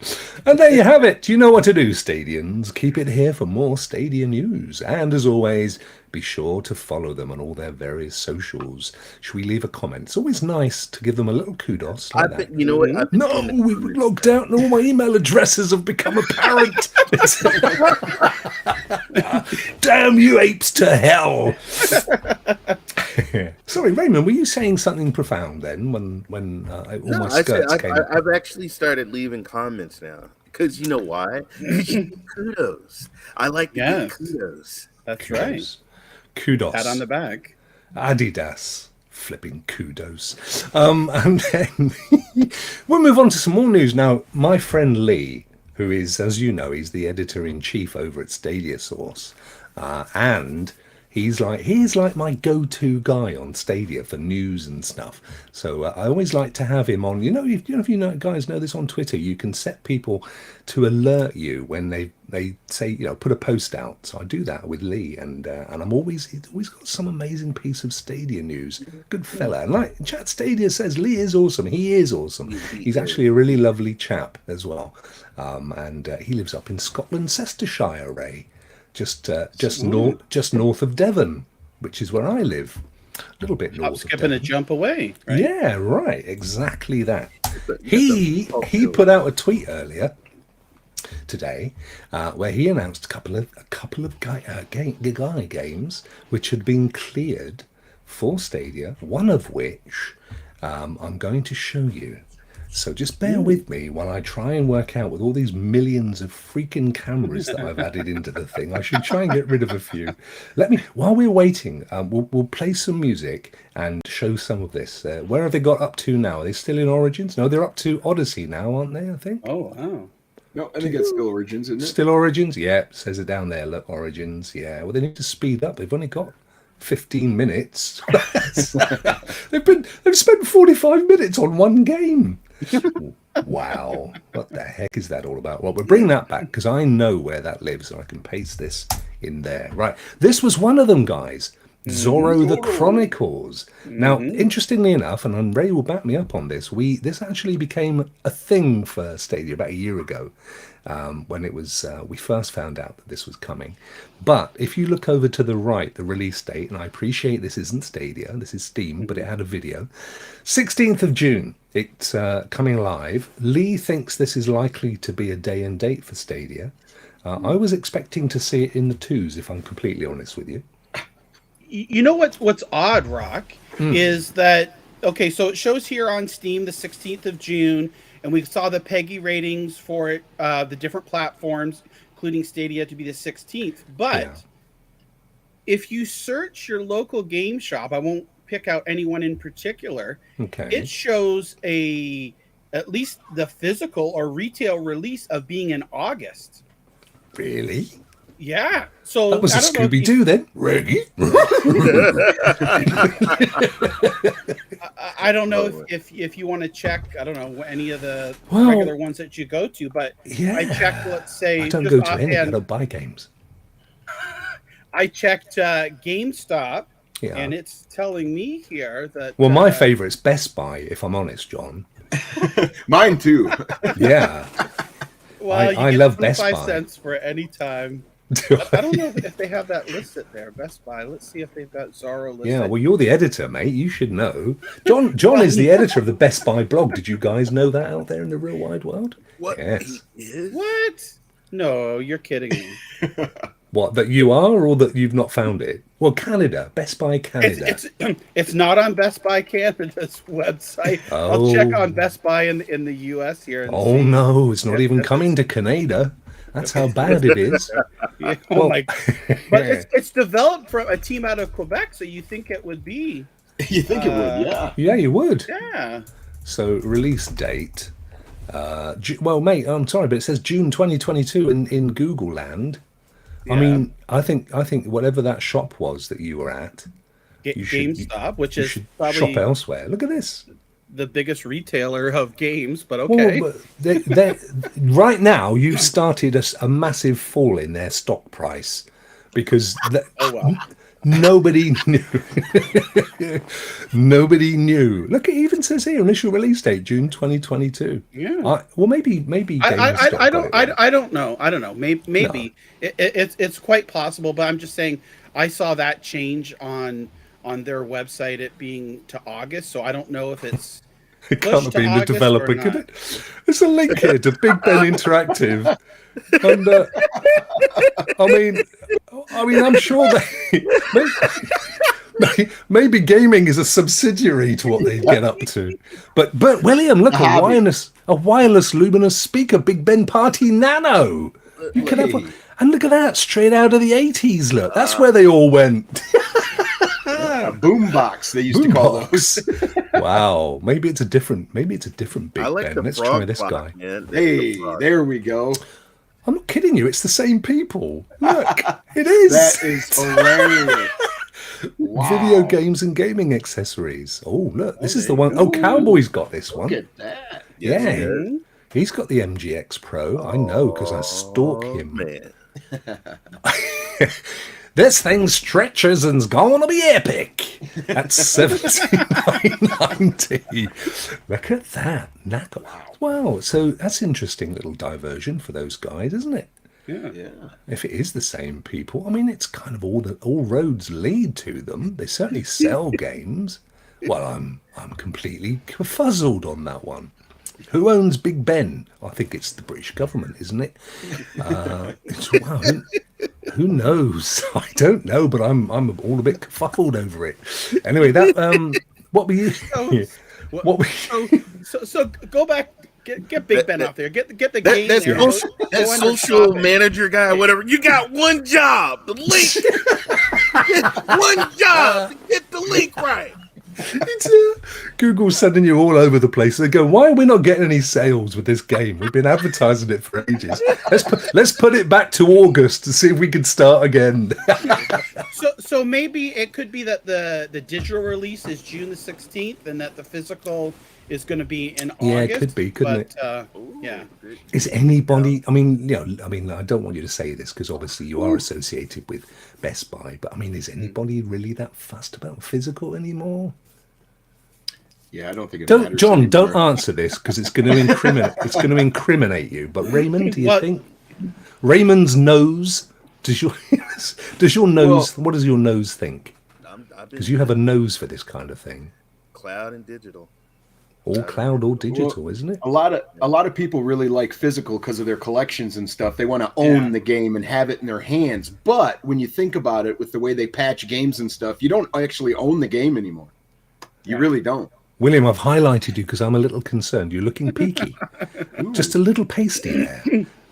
And there you have it. You know what to do, Stadians. Keep it here for more Stadia news. And as always, be sure to follow them on all their various socials. Should we leave a comment? It's always nice to give them a little kudos like that.
You know what?
No, we've logged out and all my email addresses have become apparent. Damn you apes to hell. Sorry, Raymond, were you saying something profound then when all my skirts came up?
I've actually started leaving comments now. Because you know why? Kudos. I like to give kudos.
That's right.
Kudos.
Pat on the back.
Adidas. Flipping kudos. And then we'll move on to some more news. Now, my friend Lee, who is, as you know, he's the editor-in-chief over at Stadia Source, and he's like my go-to guy on Stadia for news and stuff. So I always like to have him on. If you guys know this on Twitter, you can set people to alert you when they say, put a post out. So I do that with Lee, and he's always got some amazing piece of Stadia news. Good fella. And like Chat Stadia says, Lee is awesome. He is awesome. He's actually a really lovely chap as well. And he lives up in Scotland, Leicestershire, Ray. Just north of Devon, which is where I live. A little bit north of
skipping
Devon.
a jump away, right?
Yeah, right. Exactly that. He put out a tweet earlier today where he announced a couple of guy games which had been cleared for Stadia, one of which I'm going to show you. So just bear with me while I try and work out, with all these millions of freaking cameras that I've added into the thing, I should try and get rid of a few. While we're waiting, we'll play some music and show some of this. Where have they got up to now? Are they still in Origins? No, they're up to Odyssey now, aren't they, I think?
Oh, wow.
No, I think it's still Origins, isn't it?
Still Origins? Yeah, says it down there. Look, Origins. Yeah, well, they need to speed up. They've only got 15 minutes. They've spent 45 minutes on one game. Wow, what the heck is that all about? Well, we'll bring that back because I know where that lives, so I can paste this in there. Right, this was one of them, guys. Zorro the Chronicles. Now, interestingly enough, and Ray will back me up on this, this actually became a thing for Stadia about a year ago, when it was we first found out that this was coming. But if you look over to the right, the release date, and I appreciate this isn't Stadia, this is Steam, but it had a video. 16th of June, it's coming live. Lee thinks this is likely to be a day and date for Stadia. I was expecting to see it in the 2s, if I'm completely honest with you.
You know what's odd, Rokk, is that, okay, so it shows here on Steam the 16th of June, and we saw the PEGI ratings for it, the different platforms, including Stadia, to be the 16th. But if you search your local game shop, I won't pick out anyone in particular, it shows a at least the physical or retail release of being in August.
Really?
Yeah. So
that was a Scooby-Doo then. Reggie.
I don't know if you want to check. I don't know any of the regular ones that you go to, but I checked. Let's say
I don't go to any. I don't buy games.
I checked GameStop, and it's telling me here that.
Well, my favorite's Best Buy, if I'm honest, John.
Mine too.
Yeah.
Well,
I love Best Buy.
5 cents for any time. I don't know if they have that listed there, Best Buy. Let's see if they've got Zorro listed.
Yeah, well, you're the editor, mate. You should know. John is the editor of the Best Buy blog. Did you guys know that out there in the real wide world?
What?
Yes.
What? No, you're kidding me.
What, that you are, or that you've not found it? Well, Canada, Best Buy Canada.
It's not on Best Buy Canada's website. I'll check on Best Buy in the US here. And see.
No, it's not even coming to Canada. That's how bad it is.
Yeah, but it's developed from a team out of Quebec, so you think it would be.
You think it would, yeah.
Yeah, you would.
Yeah.
So release date. Well, mate, I'm sorry, but it says June 2022 in Google land. Yeah. I mean, I think whatever that shop was that you were at,
GameStop, which is probably
shop elsewhere. Look at this.
The biggest retailer of games, but okay.
Well, right now, you've started a massive fall in their stock price because nobody knew. Nobody knew. Look, it even says here initial release date June 2022.
Yeah.
Maybe.
I don't know. I don't know. Maybe no. It's quite possible, but I'm just saying I saw that change on their website, it being to August, so I don't know if it's
it can't have been the developer, could it? There's a link here to Big Ben Interactive, and I mean, I'm sure maybe gaming is a subsidiary to what they get up to. But William, look, a wireless luminous speaker, Big Ben Party Nano. You can have one, and look at that, straight out of the 80s. Look, that's where they all went.
A boombox, they used to call those.
Wow, maybe it's a different Big Ben. Let's try this guy.
Hey, there we go.
I'm not kidding you. It's the same people. Look, it is.
That is hilarious. Wow.
Video games and gaming accessories. Oh, look, this is the one. Oh, Cowboy's got this one.
Look at that.
Yeah, he's got the MGX Pro. I know because I stalk him.
Man.
This thing stretches and's gonna be epic. At $79.90. Look at that. Wow. So that's an interesting little diversion for those guys, isn't it?
Yeah.
If it is the same people, I mean, it's kind of all roads lead to them. They certainly sell games. Well, I'm completely fuzzled on that one. Who owns Big Ben? I think it's the British government, isn't it? Wow. Who knows? I don't know, but I'm all a bit kerfuffled over it. Anyway, that what were you?
So go back. Get Big Ben out there. Get the game.
That social manager guy, whatever. You got one job. The link. One job to get the link right.
Google's sending you all over the place. They go, why are we not getting any sales with this game? We've been advertising it for ages. Let's put it back to August to see if we can start again.
So maybe it could be that the digital release is June the 16th and that the physical is going to be in August.
Yeah, it could be, couldn't it?
Yeah.
Is anybody? I mean, I don't want you to say this because obviously you are associated with Best Buy, but I mean, is anybody really that fussed about physical anymore?
Yeah, I don't think it matters.
John, don't answer this because it's going to incriminate. It's going to incriminate you. But Raymond, do you think Raymond's nose? Does your nose? What does your nose think? Because you have a nose for this kind of thing.
Cloud and digital.
All cloud, all digital, isn't it?
A lot of people really like physical because of their collections and stuff. They want to own the game and have it in their hands. But when you think about it, with the way they patch games and stuff, you don't actually own the game anymore. You really don't.
William, I've highlighted you because I'm a little concerned. You're looking peaky, just a little pasty there.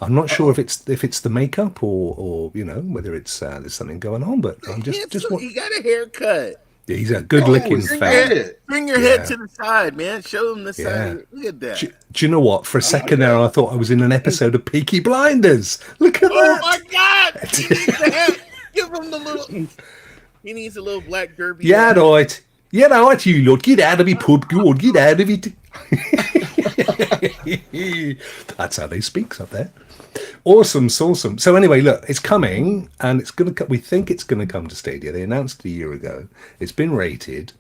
I'm not sure if it's the makeup or whether it's there's something going on. But I'm just
he got a haircut.
He's a good-looking fella.
Bring your head to the side, man. Show them the side. Look at that.
Do you know what? For a second there, I thought I was in an episode of Peaky Blinders. Look at that.
Oh, my God. He needs the head. Give him the little... He needs a little black derby.
Yeah, right. Yeah, right, you lot. Get out of it, pub. Go on, get out of it. That's how they speak up there. Awesome. So anyway, look, it's coming, and it's going to. We think it's going to come to Stadia. They announced it a year ago. It's been rated.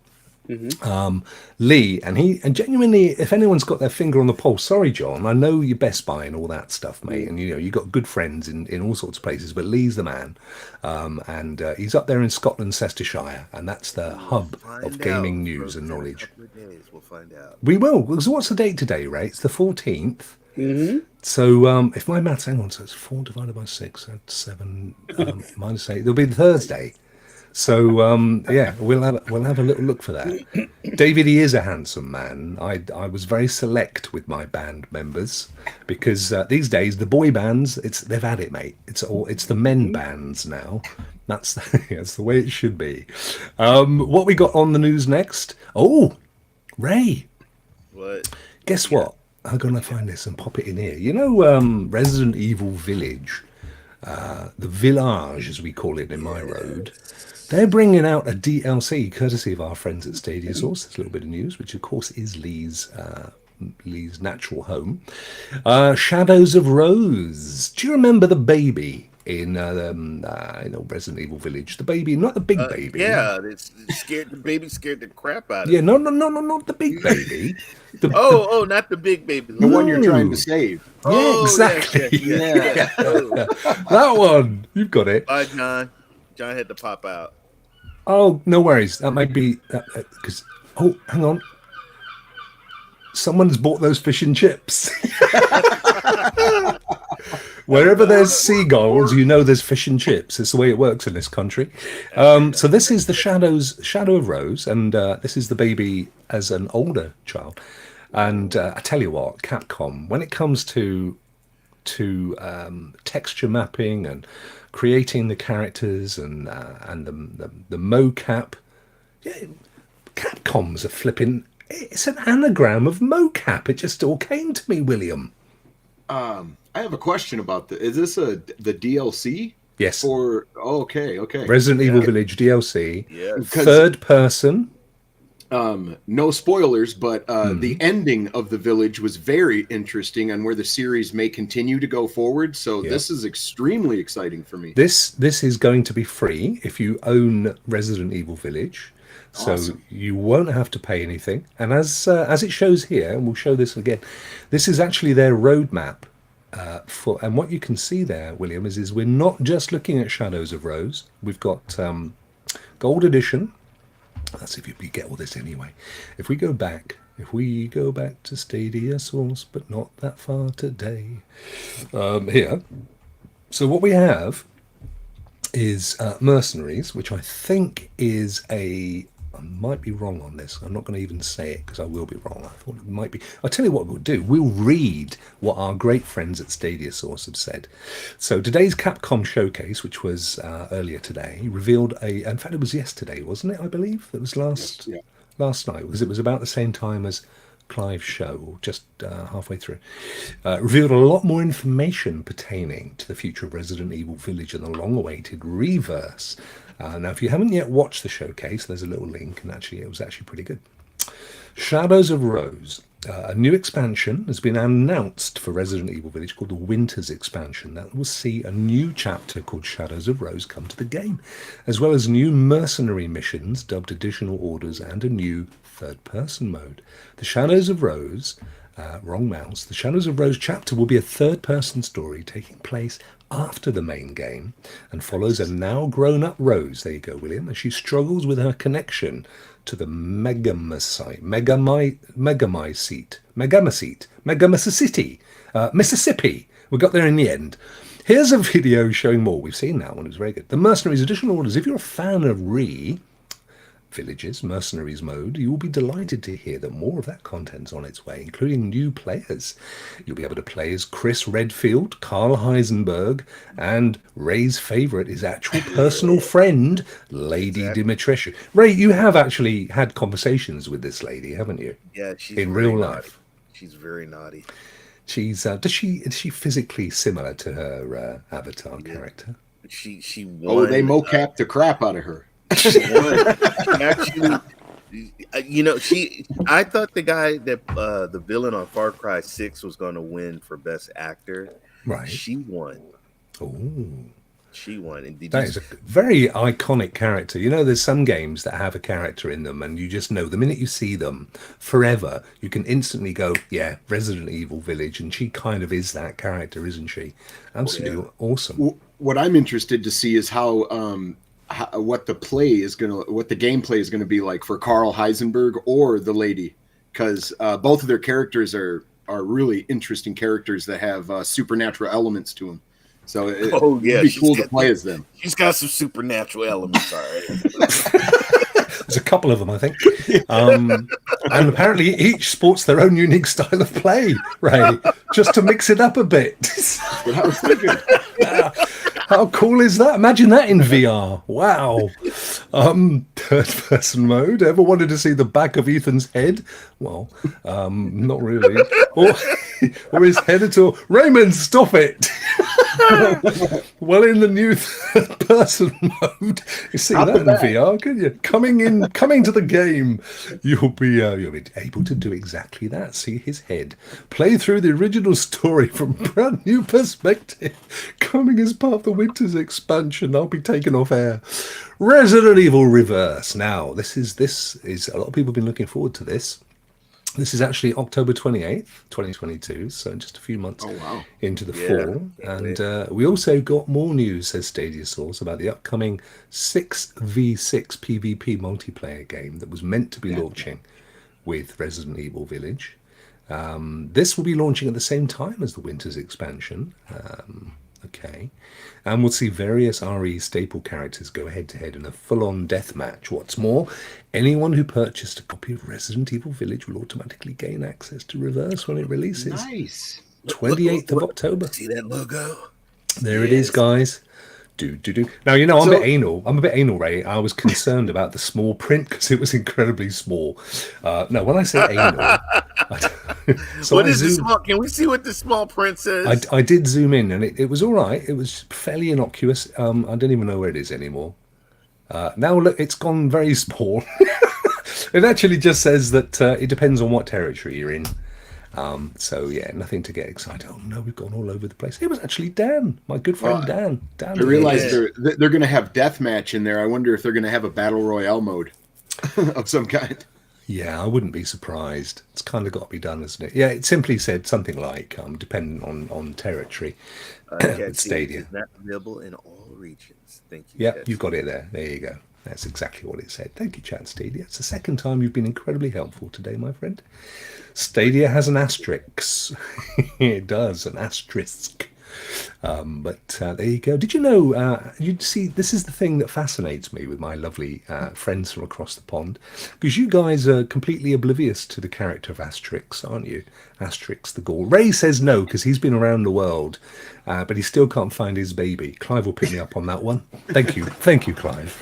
Lee and genuinely, if anyone's got their finger on the pulse, sorry, John, I know you're Best Buy and all that stuff, mate, and you got good friends in all sorts of places, but Lee's the man, and he's up there in Scotland, Leicestershire, and that's the hub of gaming news and knowledge.
We'll find out.
We will. So what's the date today, Ray? It's the 14th. So if my maths, hang on, so it's 4 divided by 6, that's 7 minus 8. It'll be Thursday. So we'll have a little look for that. David, he is a handsome man. I was very select with my band members because these days the boy bands, they've had it, mate. It's the men bands now. That's the way it should be. What we got on the news next? Oh, Ray.
What?
Guess what? I'm gonna find this and pop it in here. You know, Resident Evil Village, the Village as we call it in my road. They're bringing out a DLC, courtesy of our friends at Stadia TWOS. There's a little bit of news, which of course is Lee's natural home. Shadows of Rose. Do you remember the baby in Resident Evil Village? The baby, not the big baby.
Yeah, the baby scared the crap out of
Yeah, no, not the big baby.
Not the big baby.
The one you're trying to save.
Yeah, exactly.
Yeah.
That one. You've got it.
Bye, John. John had to pop out.
Oh, no worries. That might be because. Oh, hang on. Someone's bought those fish and chips. Wherever there's seagulls, you know there's fish and chips. It's the way it works in this country. So this is the Shadow of Rose, and this is the baby as an older child. And I tell you what, Capcom, when it comes to texture mapping and creating the characters and the mocap, Capcom's a flipping. It's an anagram of mocap. It just all came to me, William.
I have a question about this. Is this the DLC?
Yes.
Okay.
Resident Evil Village DLC.
Yeah.
Third person.
No spoilers, but the ending of the village was very interesting on where the series may continue to go forward. So this is extremely exciting for me.
This is going to be free if you own Resident Evil Village. So awesome. You won't have to pay anything. And as it shows here, and we'll show this again, this is actually their roadmap. And what you can see there, William, is we're not just looking at Shadows of Rose. We've got Gold Edition. Let's see if we get all this anyway. If we go back to Stadia Source, but not that far today. Here. So what we have is Mercenaries, which I think is I might be wrong on this. I'm not going to even say it because I will be wrong. I thought it might be. I'll tell you what we'll do. We'll read what our great friends at Stadia Source have said. So today's Capcom showcase, which was earlier today, revealed in fact, it was yesterday, wasn't it? I believe it was last night, because it was about the same time as Clive's show, or just halfway through. Revealed a lot more information pertaining to the future of Resident Evil Village and the long-awaited Reverse. Now, if you haven't yet watched the showcase, there's a little link, and actually, it was actually pretty good. Shadows of Rose. A new expansion has been announced for Resident Evil Village called the Winter's Expansion. That will see a new chapter called Shadows of Rose come to the game, as well as new mercenary missions dubbed Additional Orders and a new third-person mode. The Shadows of Rose, the Shadows of Rose chapter will be a third-person story taking place after the main game and follows a now grown-up Rose, there you go, William, as she struggles with her connection to the Mississippi. We got there in the end. Here's a video showing more. We've seen that one. It was very good. The Mercenaries Additional Orders. If you're a fan of Villages, Mercenaries mode, you will be delighted to hear that more of that content's on its way, including new players. You'll be able to play as Chris Redfield, Carl Heisenberg, and Ray's favourite, his actual personal friend, Lady Dimitrescu. Ray, you have actually had conversations with this lady, haven't you?
Yeah, she's
in real life.
She's very naughty.
She's is she physically similar to her avatar character?
She won.
Oh, they mocapped the crap out of her.
She won. She actually, I thought the guy that the villain on Far Cry 6 was going to win for best actor.
Right.
She won.
Oh.
She won. And
that is a very iconic character. You know, there's some games that have a character in them and you just know the minute you see them forever, you can instantly go, yeah, Resident Evil Village. And she kind of is that character, isn't she? Absolutely awesome.
What I'm interested to see is how what the gameplay is gonna be like for Carl Heisenberg or the lady, because both of their characters are really interesting characters that have supernatural elements to them. So it'd be cool to play as them.
She's got some supernatural elements, all right.
There's a couple of them, I think. And apparently each sports their own unique style of play, Ray, just to mix it up a bit.
That's what I was thinking.
How cool is that? Imagine that in VR. Wow. Third person mode. Ever wanted to see the back of Ethan's head? Well, not really. Or his head at all. Raymond, stop it. Well, in the new third person mode, you see that in VR, can you? Coming to the game, you'll be able to do exactly that. See his head, play through the original story from a brand new perspective, coming as part of the Winter's expansion. I'll be taken off air. Resident Evil Reverse. Now, this is a lot of people have been looking forward to this. This is actually October 28th, 2022, so just a few months into the fall. And we also got more news, says Stadia Source, about the upcoming 6v6 PvP multiplayer game that was meant to be launching with Resident Evil Village. This will be launching at the same time as the Winter's expansion. And we'll see various RE staple characters go head-to-head in a full-on deathmatch. What's more, anyone who purchased a copy of Resident Evil Village will automatically gain access to Reverse when it releases.
Nice.
28th of October.
See that logo?
There it is, guys. Do. Now, I'm a bit anal. I'm a bit anal, Ray. I was concerned about the small print because it was incredibly small. No, when I say anal...
What is the small? Can we see what the small print says?
I did zoom in, and it was all right. It was fairly innocuous. I don't even know where it is anymore. Now look, it's gone very small. It actually just says that it depends on what territory you're in. So yeah, nothing to get excited. Oh no, we've gone all over the place. It was actually Dan, my good friend Dan.
I realized they're going to have deathmatch in there. I wonder if they're going to have a battle royale mode of some kind.
Yeah, I wouldn't be surprised. It's kind of got to be done, isn't it? Yeah, it simply said something like, depending on territory. Stadia.
It's not available in all regions. Thank you.
Yeah, you've got it there. There you go. That's exactly what it said. Thank you, Chat Stadia. It's the second time you've been incredibly helpful today, my friend. Stadia has an asterisk. It does, an asterisk. But there you go. Did you know, you see, this is the thing that fascinates me with my lovely friends from across the pond, because you guys are completely oblivious to the character of Asterix, aren't you? Asterix the Gaul. Ray says no, because he's been around the world, but he still can't find his baby. Clive will pick me up on that one. Thank you, Clive.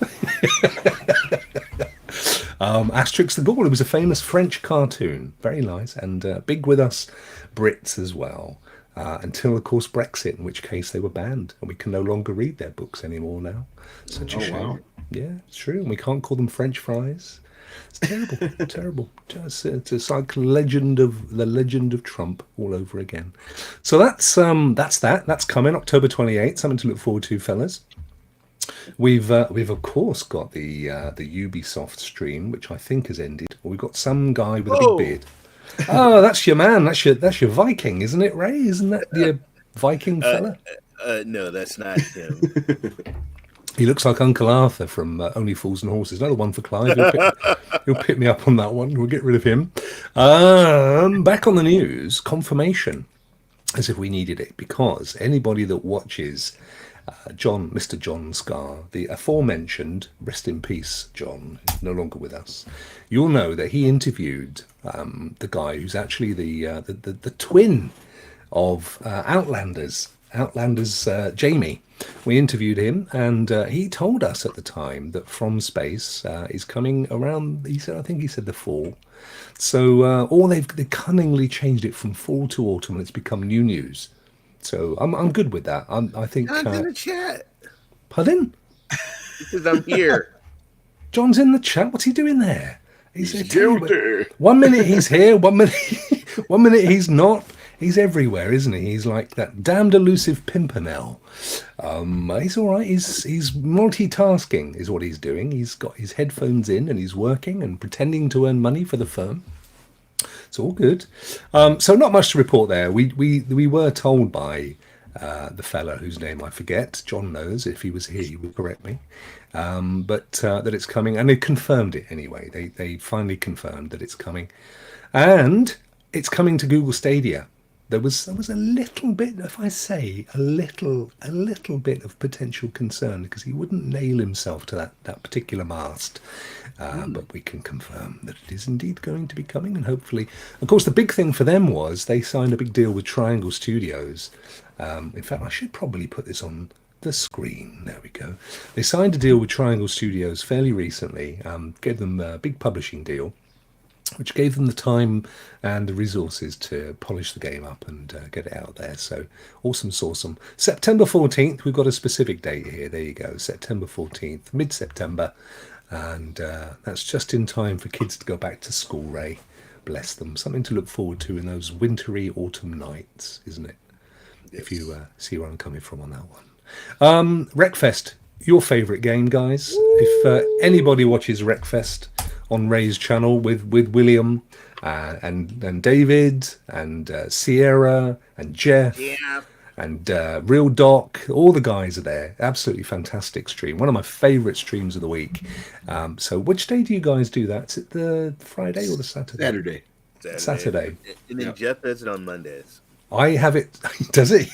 Asterix the Gaul, it was a famous French cartoon. Very nice, and big with us Brits as well. Until, of course, Brexit, in which case they were banned, and we can no longer read their books anymore now. Such a shame. Wow. Yeah, it's true, and we can't call them French fries. It's terrible, terrible. It's like the legend of Trump all over again. So that's that. That's coming October 28th. Something to look forward to, fellas. We've of course got the Ubisoft stream, which I think has ended. We've got some guy with a big beard. Oh, that's your man. That's your Viking, isn't it, Ray? Isn't that your Viking fella?
No, that's not him.
He looks like Uncle Arthur from Only Fools and Horses. Another one for Clive. He'll pick me up on that one. We'll get rid of him. Back on the news, confirmation as if we needed it, because anybody that watches Mr. John Scar, the aforementioned, rest in peace, John, no longer with us, you'll know that he interviewed the guy who's actually the twin of Outlanders, Jamie. We interviewed him, and he told us at the time that From Space is coming around. I think he said the fall. So they cunningly changed it from fall to autumn, and it's become new news. So I'm good with that. I think.
John's in the chat.
Pardon?
Because I'm here.
John's in the chat. What's he doing there?
He's guilty.
1 minute he's here, 1 minute, 1 minute he's not. He's everywhere, isn't he? He's like that damned elusive Pimpernel. He's all right. He's multitasking, is what he's doing. He's got his headphones in and he's working and pretending to earn money for the firm. It's all good. So not much to report there. We were told by the fella whose name I forget. John knows. If he was here, he would correct me. But that it's coming, and they confirmed it anyway. They finally confirmed that it's coming, and it's coming to Google Stadia. There was a little bit, if I say a little bit of potential concern, because he wouldn't nail himself to that particular mast. But we can confirm that it is indeed going to be coming, and hopefully, of course, the big thing for them was they signed a big deal with Triangle Studios. In fact, I should probably put this on the screen. There we go. They signed a deal with Triangle Studios fairly recently, gave them a big publishing deal, which gave them the time and the resources to polish the game up and get it out there. So awesome sawsome. September 14th, we've got a specific date here. There you go, September 14th, mid-September. And that's just in time for kids to go back to school, Ray. Bless them. Something to look forward to in those wintry autumn nights, isn't it? Yes. If you see where I'm coming from on that one. Wreckfest, your favourite game, guys. Woo! If anybody watches Wreckfest on Ray's channel with William and David and Sierra and Jeff and Real Doc, all the guys are there. Absolutely fantastic stream. One of my favourite streams of the week. So which day do you guys do that? Is it the Friday or the Saturday? Saturday.
And then Jeff does it on Mondays.
I have it. Does he?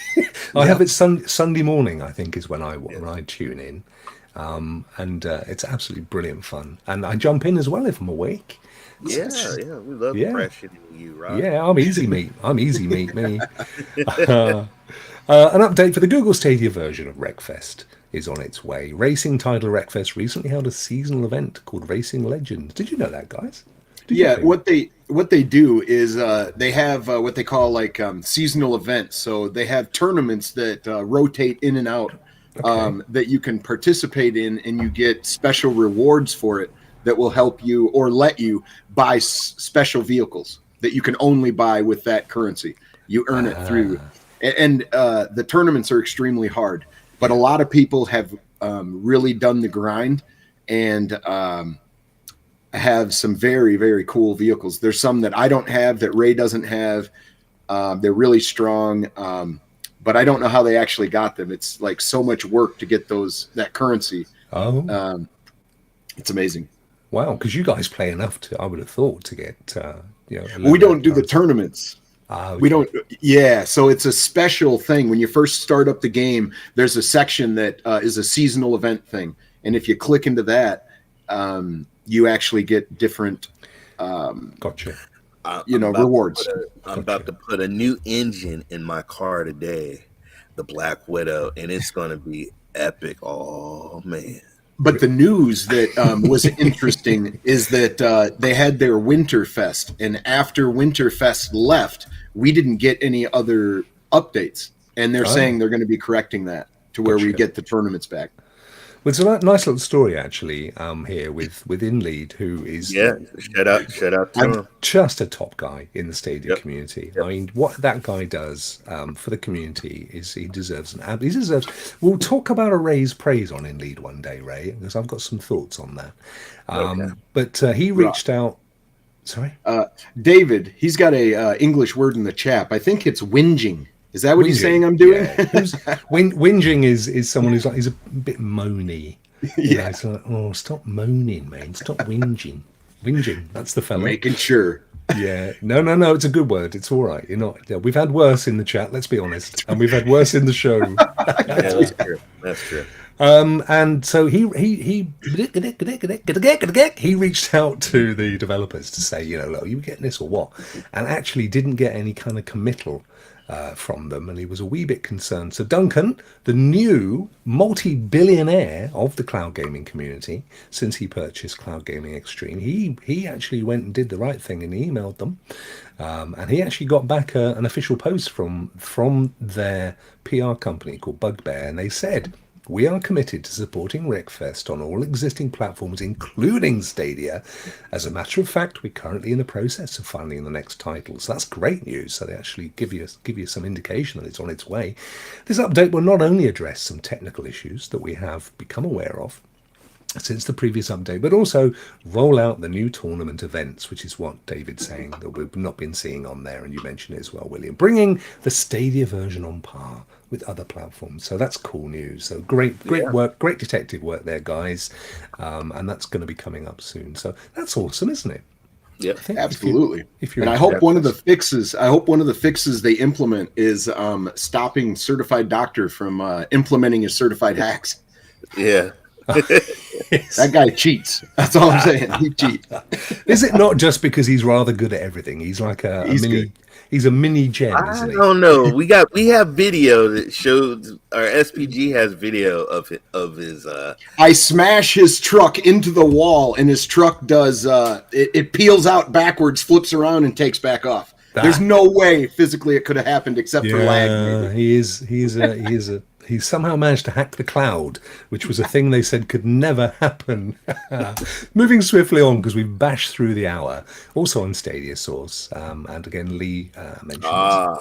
I have it Sunday morning, I think, is when I tune in. And it's absolutely brilliant fun. And I jump in as well if I'm awake.
Yeah, we love pressuring you, right?
Yeah, I'm easy meat. Me. An update for the Google Stadia version of Wreckfest is on its way. Racing title Wreckfest recently held a seasonal event called Racing Legends. Did you know that, guys?
What they do is they have what they call like seasonal events. So they have tournaments that rotate in and out. Okay. That you can participate in, and you get special rewards for it that will help you or let you buy special vehicles that you can only buy with that currency. You earn it through, and the tournaments are extremely hard, but a lot of people have really done the grind and have some very, very cool vehicles. There's some that I don't have that Ray doesn't have. They're really strong. But I don't know how they actually got them. It's like so much work to get that currency. Oh, it's amazing.
Wow, because you guys play enough I would have thought to get.
We don't do the tournaments. Okay. We don't. Yeah, so it's a special thing. When you first start up the game, there's a section that is a seasonal event thing, and if you click into that, you actually get different.
Gotcha.
Rewards.
I'm about to put a new engine in my car today, the Black Widow, and it's going to be epic. Oh, man.
But the news that was interesting is that they had their Winterfest, and after Winterfest left, we didn't get any other updates. And they're saying they're going to be correcting that to where we get the tournaments back.
Well, it's a nice little story, actually, here with InLead, who is
shout out to him.
Just a top guy in the Stadia community. Yep. I mean, what that guy does for the community is he deserves We'll talk about a Ray's praise on InLead one day, Ray, because I've got some thoughts on that. But he reached out. Sorry,
David. He's got a English word in the chat. I think it's whinging. Is that what he's saying I'm doing?
Yeah. Whinging is someone who's like, he's a bit moany. Yeah. It's like, oh, stop moaning, man. Stop whinging. Whinging, that's the fella.
Making sure.
Yeah, no. It's a good word. It's all right. You're not. Yeah, we've had worse in the chat. Let's be honest, and we've had worse in the show.
Yeah, that's true. That's true.
And so he reached out to the developers to say, look, are you getting this or what? And actually didn't get any kind of committal from them, and he was a wee bit concerned. So Duncan, the new multi-billionaire of the cloud gaming community, since he purchased Cloud Gaming Extreme, he actually went and did the right thing and he emailed them, and he actually got back an official post from their PR company called Bugbear, and they said, we are committed to supporting Wreckfest on all existing platforms, including Stadia. As a matter of fact, we're currently in the process of finding the next title. So that's great news. So they actually give you some indication that it's on its way. This update will not only address some technical issues that we have become aware of since the previous update, but also roll out the new tournament events, which is what David's saying that we've not been seeing on there, and you mentioned it as well, William, bringing the Stadia version on par with other platforms. So that's cool news. So great work, great detective work there, guys, and that's going to be coming up soon. So that's awesome, isn't it?
Yep,
absolutely.
If you're
and I hope one of the fixes they implement is stopping certified doctor from implementing his certified hacks.
Yeah.
Yes.
That guy cheats. That's all I'm saying. He cheats.
Is it not just because he's rather good at everything? He's like he's a mini gem, isn't he?
I don't know. We have video that shows our SPG has video of his
I smash his truck into the wall and his truck does it peels out backwards, flips around and takes back off. There's no way physically it could have happened except for lag. Maybe.
He somehow managed to hack the cloud, which was a thing they said could never happen. Moving swiftly on, because we've bashed through the hour. Also on Stadia Source, and again, Lee mentioned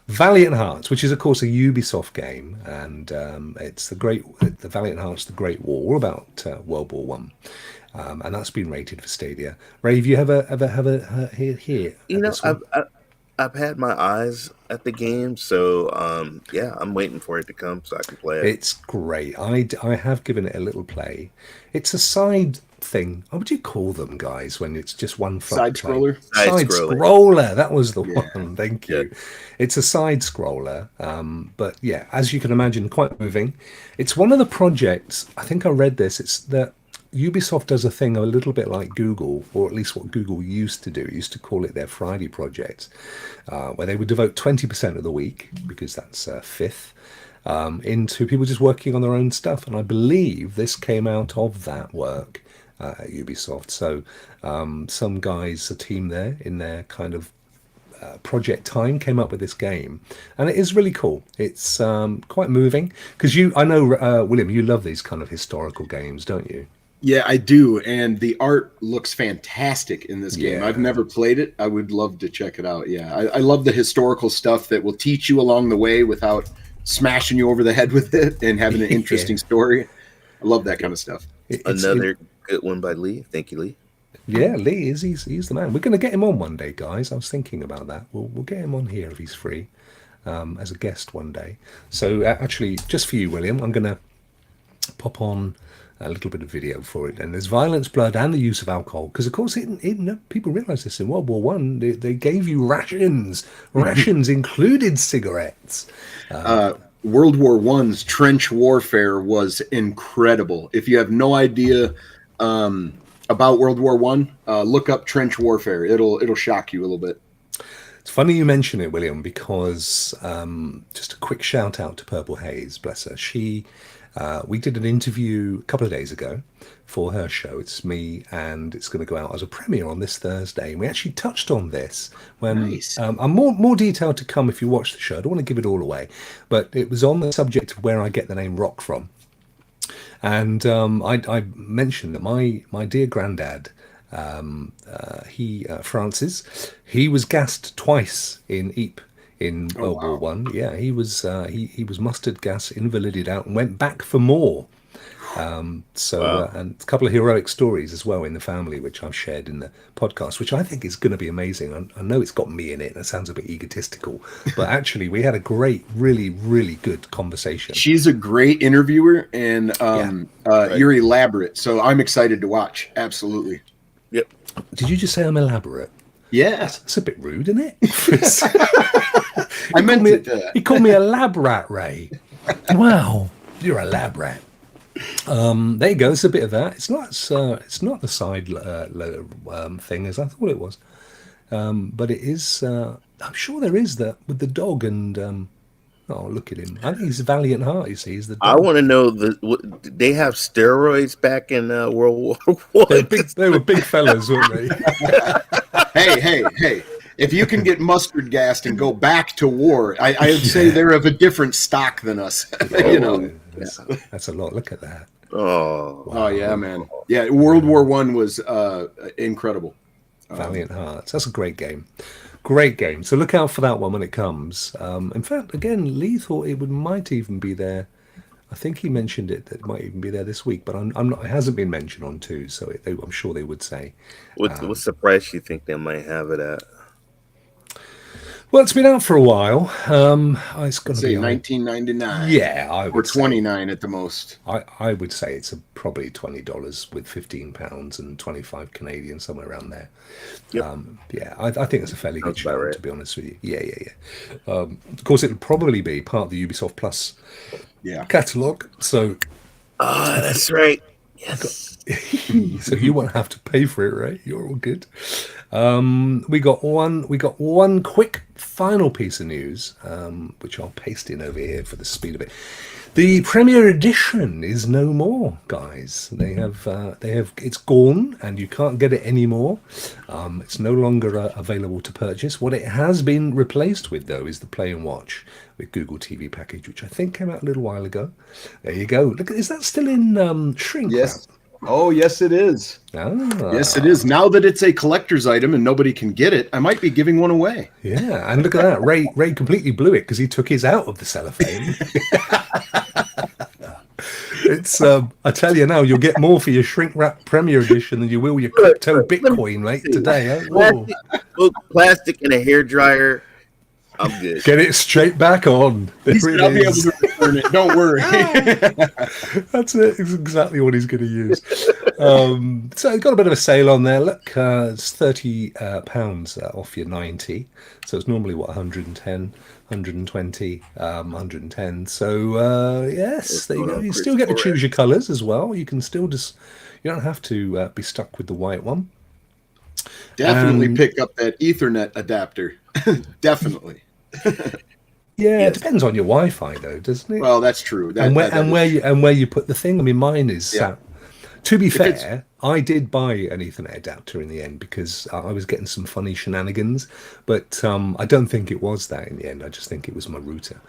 Valiant Hearts, which is, of course, a Ubisoft game, and it's the Valiant Hearts, The Great War, about World War One. And that's been rated for Stadia. Ray, have you ever here?
I've had my eyes at the game, so I'm waiting for it to come so I can play it.
It's great. I have given it a little play. It's a side thing. What would you call them, guys, when it's just one
side scroller?
Side scroller. That was the one. Thank you. It's a side scroller, but yeah, as you can imagine, quite moving. It's one of the projects. I think I read this. It's that Ubisoft does a thing a little bit like Google, or at least what Google used to do. Used to call it their Friday project, where they would devote 20% of the week, because that's fifth, into people just working on their own stuff. And I believe this came out of that work at Ubisoft. So some guys, a team there in their kind of project time, came up with this game, and it is really cool. It's quite moving, because I know William, you love these kind of historical games, don't you?
Yeah, I do, and the art looks fantastic in this game.
Yeah.
I've never played it. I would love to check it out. Yeah, I love the historical stuff that will teach you along the way without smashing you over the head with it and having an interesting story. I love that kind of stuff.
Another good one by Lee. Thank you, Lee.
Yeah, Lee he's the man. We're going to get him on one day, guys. I was thinking about that. We'll get him on here if he's free, as a guest one day. So actually, just for you, William, I'm going to pop on a little bit of video for it. And there's violence, blood, and the use of alcohol, because of course people realize this in World War One. They gave you rations included cigarettes.
World War One's trench warfare was incredible. If you have no idea about World War One, look up trench warfare. It'll shock you a little bit.
It's funny you mention it, William, because just a quick shout out to Purple Haze, bless her. We did an interview a couple of days ago for her show. It's me, and it's going to go out as a premiere on this Thursday. And we actually touched on this when
nice.
More detail to come if you watch the show. I don't want to give it all away, but it was on the subject of where I get the name Rokk from. And I mentioned that my dear granddad, Francis, he was gassed twice in Ypres in World War One. Yeah, he was mustard gas invalided out and went back for more. And a couple of heroic stories as well in the family, which I've shared in the podcast, which I think is going to be amazing. I know it's got me in it, and it sounds a bit egotistical, but actually we had a great, really, really good conversation.
She's a great interviewer, and you're elaborate, so I'm excited to watch. Absolutely.
Yep.
Did you just say I'm elaborate?
Yeah.
That's a bit rude, isn't it?
I meant it.
He called me a lab rat, Ray. Wow, you're a lab rat. There you go. There's a bit of that. It's not the side thing as I thought it was, but it is. I'm sure there is that with the dog and. Oh, look at him! I think he's a valiant heart. You see, he's the. Dog.
I want to know they have steroids back in World War I.
They were big fellas, weren't they?
Hey! If you can get mustard gassed and go back to war, I'd say they're of a different stock than us. You know,
that's a lot. Look at that.
Oh,
wow. Oh yeah, man. Yeah, World War I was incredible.
Valiant Hearts. That's a great game. Great game. So look out for that one when it comes. In fact, again, Lee thought it might even be there. I think he mentioned that it might even be there this week, but I'm not. It hasn't been mentioned on 2, so I'm sure they would say.
What price you think they might have it at?
Well, it's been out for a while. It's going to be
$19.99.
Yeah, I would
or $29 at the most.
I would say it's probably $20 with £15 and 25 Canadian, somewhere around there.
Yep.
Yeah, I think it's a fairly good show,
right.
to be honest with you. Yeah. Of course, it'll probably be part of the Ubisoft Plus catalog. So,
that's right. Yes.
So you won't have to pay for it, right? You're all good. We got one quick final piece of news, which I'll paste in over here for the speed of it. The Premier Edition is no more, guys. They have it's gone, and you can't get it anymore. It's no longer available to purchase. What it has been replaced with, though, is the Play and Watch with Google TV package, which I think came out a little while ago. There you go. Look, is that still in shrink
Yes.
wrap?
Oh, yes, it is. Yes, it is. Now that it's a collector's item and nobody can get it, I might be giving one away.
Yeah, and look at that. Ray completely blew it because he took his out of the cellophane. It's I tell you now, you'll get more for your shrink wrap Premier Edition than you will your crypto Bitcoin, mate, today.
Plastic and a hairdryer. I'm good.
Get it straight back on.
He's going to be able to return it. Don't worry.
That's it. It's exactly what he's going to use. So I've got a bit of a sale on there. Look, it's £30 off your 90. So it's normally, 110, 120, 110. So, yes, there you go. You still get to choose your colours as well. You can still you don't have to be stuck with the white one.
Definitely pick up that Ethernet adapter. Definitely.
Yeah, it depends on your Wi-Fi, though, doesn't it?
Well, that's true.
Where you put the thing. I mean, mine is. To be fair, I did buy an Ethernet adapter in the end because I was getting some funny shenanigans, but I don't think it was that in the end. I just think it was my router.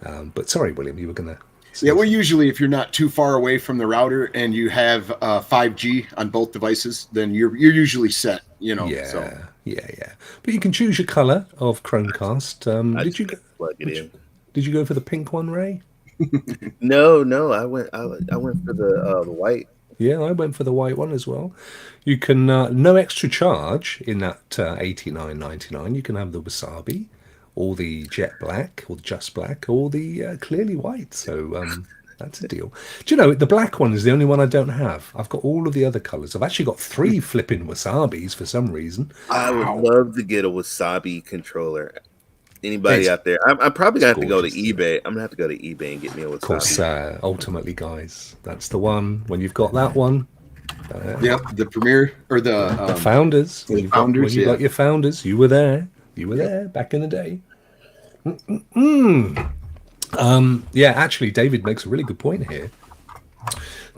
But sorry, William, you were going to.
Yeah, well, usually if you're not too far away from the router and you have 5G on both devices, then you're usually set. You know.
Yeah.
So.
Yeah. But you can choose your color of Chromecast. Did you go for the pink one, Ray?
No. I went for the white.
Yeah, I went for the white one as well. You can no extra charge in that $89.99. You can have the wasabi, or the jet black, or the just black, or the clearly white. So that's a deal. Do you know, the black one is the only one I don't have. I've got all of the other colors. I've actually got 3 flipping wasabis for some reason.
I would love to get a wasabi controller. Anybody out there? I'm probably gonna have to go to eBay. I'm gonna have to go to eBay and get me a wasabi.
Of course, ultimately, guys, that's the one. When you've got that one,
the Premier or the
Founders.
The Founders.
When you got your Founders, you were there. You were there back in the day. Yeah, actually, David makes a really good point here.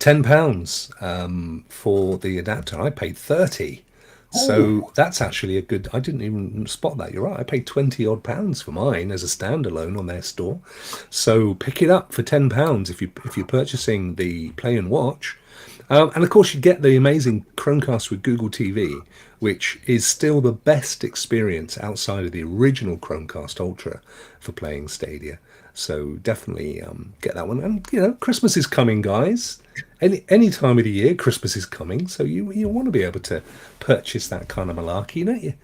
£10 for the adapter. I paid 30. So that's actually a good. I didn't even spot that. You're right. I paid 20 odd pounds for mine as a standalone on their store. So pick it up for £10 if you're purchasing the Play and Watch. And of course, you get the amazing Chromecast with Google TV, which is still the best experience outside of the original Chromecast Ultra for playing Stadia. So definitely get that one. And Christmas is coming, guys. Any time of the year, Christmas is coming. So you want to be able to purchase that kind of malarkey, don't you?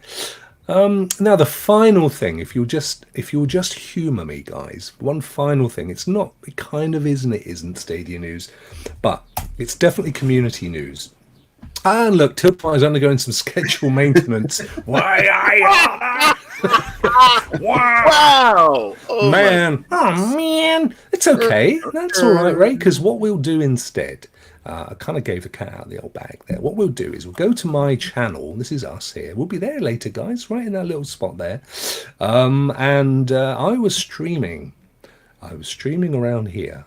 Now the final thing, if you'll just humour me, guys, one final thing. It kind of is and it isn't Stadia news, but it's definitely community news. And look, Tilpine is undergoing some schedule maintenance. Wow!
Oh,
Man, oh man, it's okay. That's all right, Ray. Because what we'll do instead, I kind of gave the cat out of the old bag there. What we'll do is we'll go to my channel. This is us here. We'll be there later, guys, right in that little spot there. And I was streaming. Around here.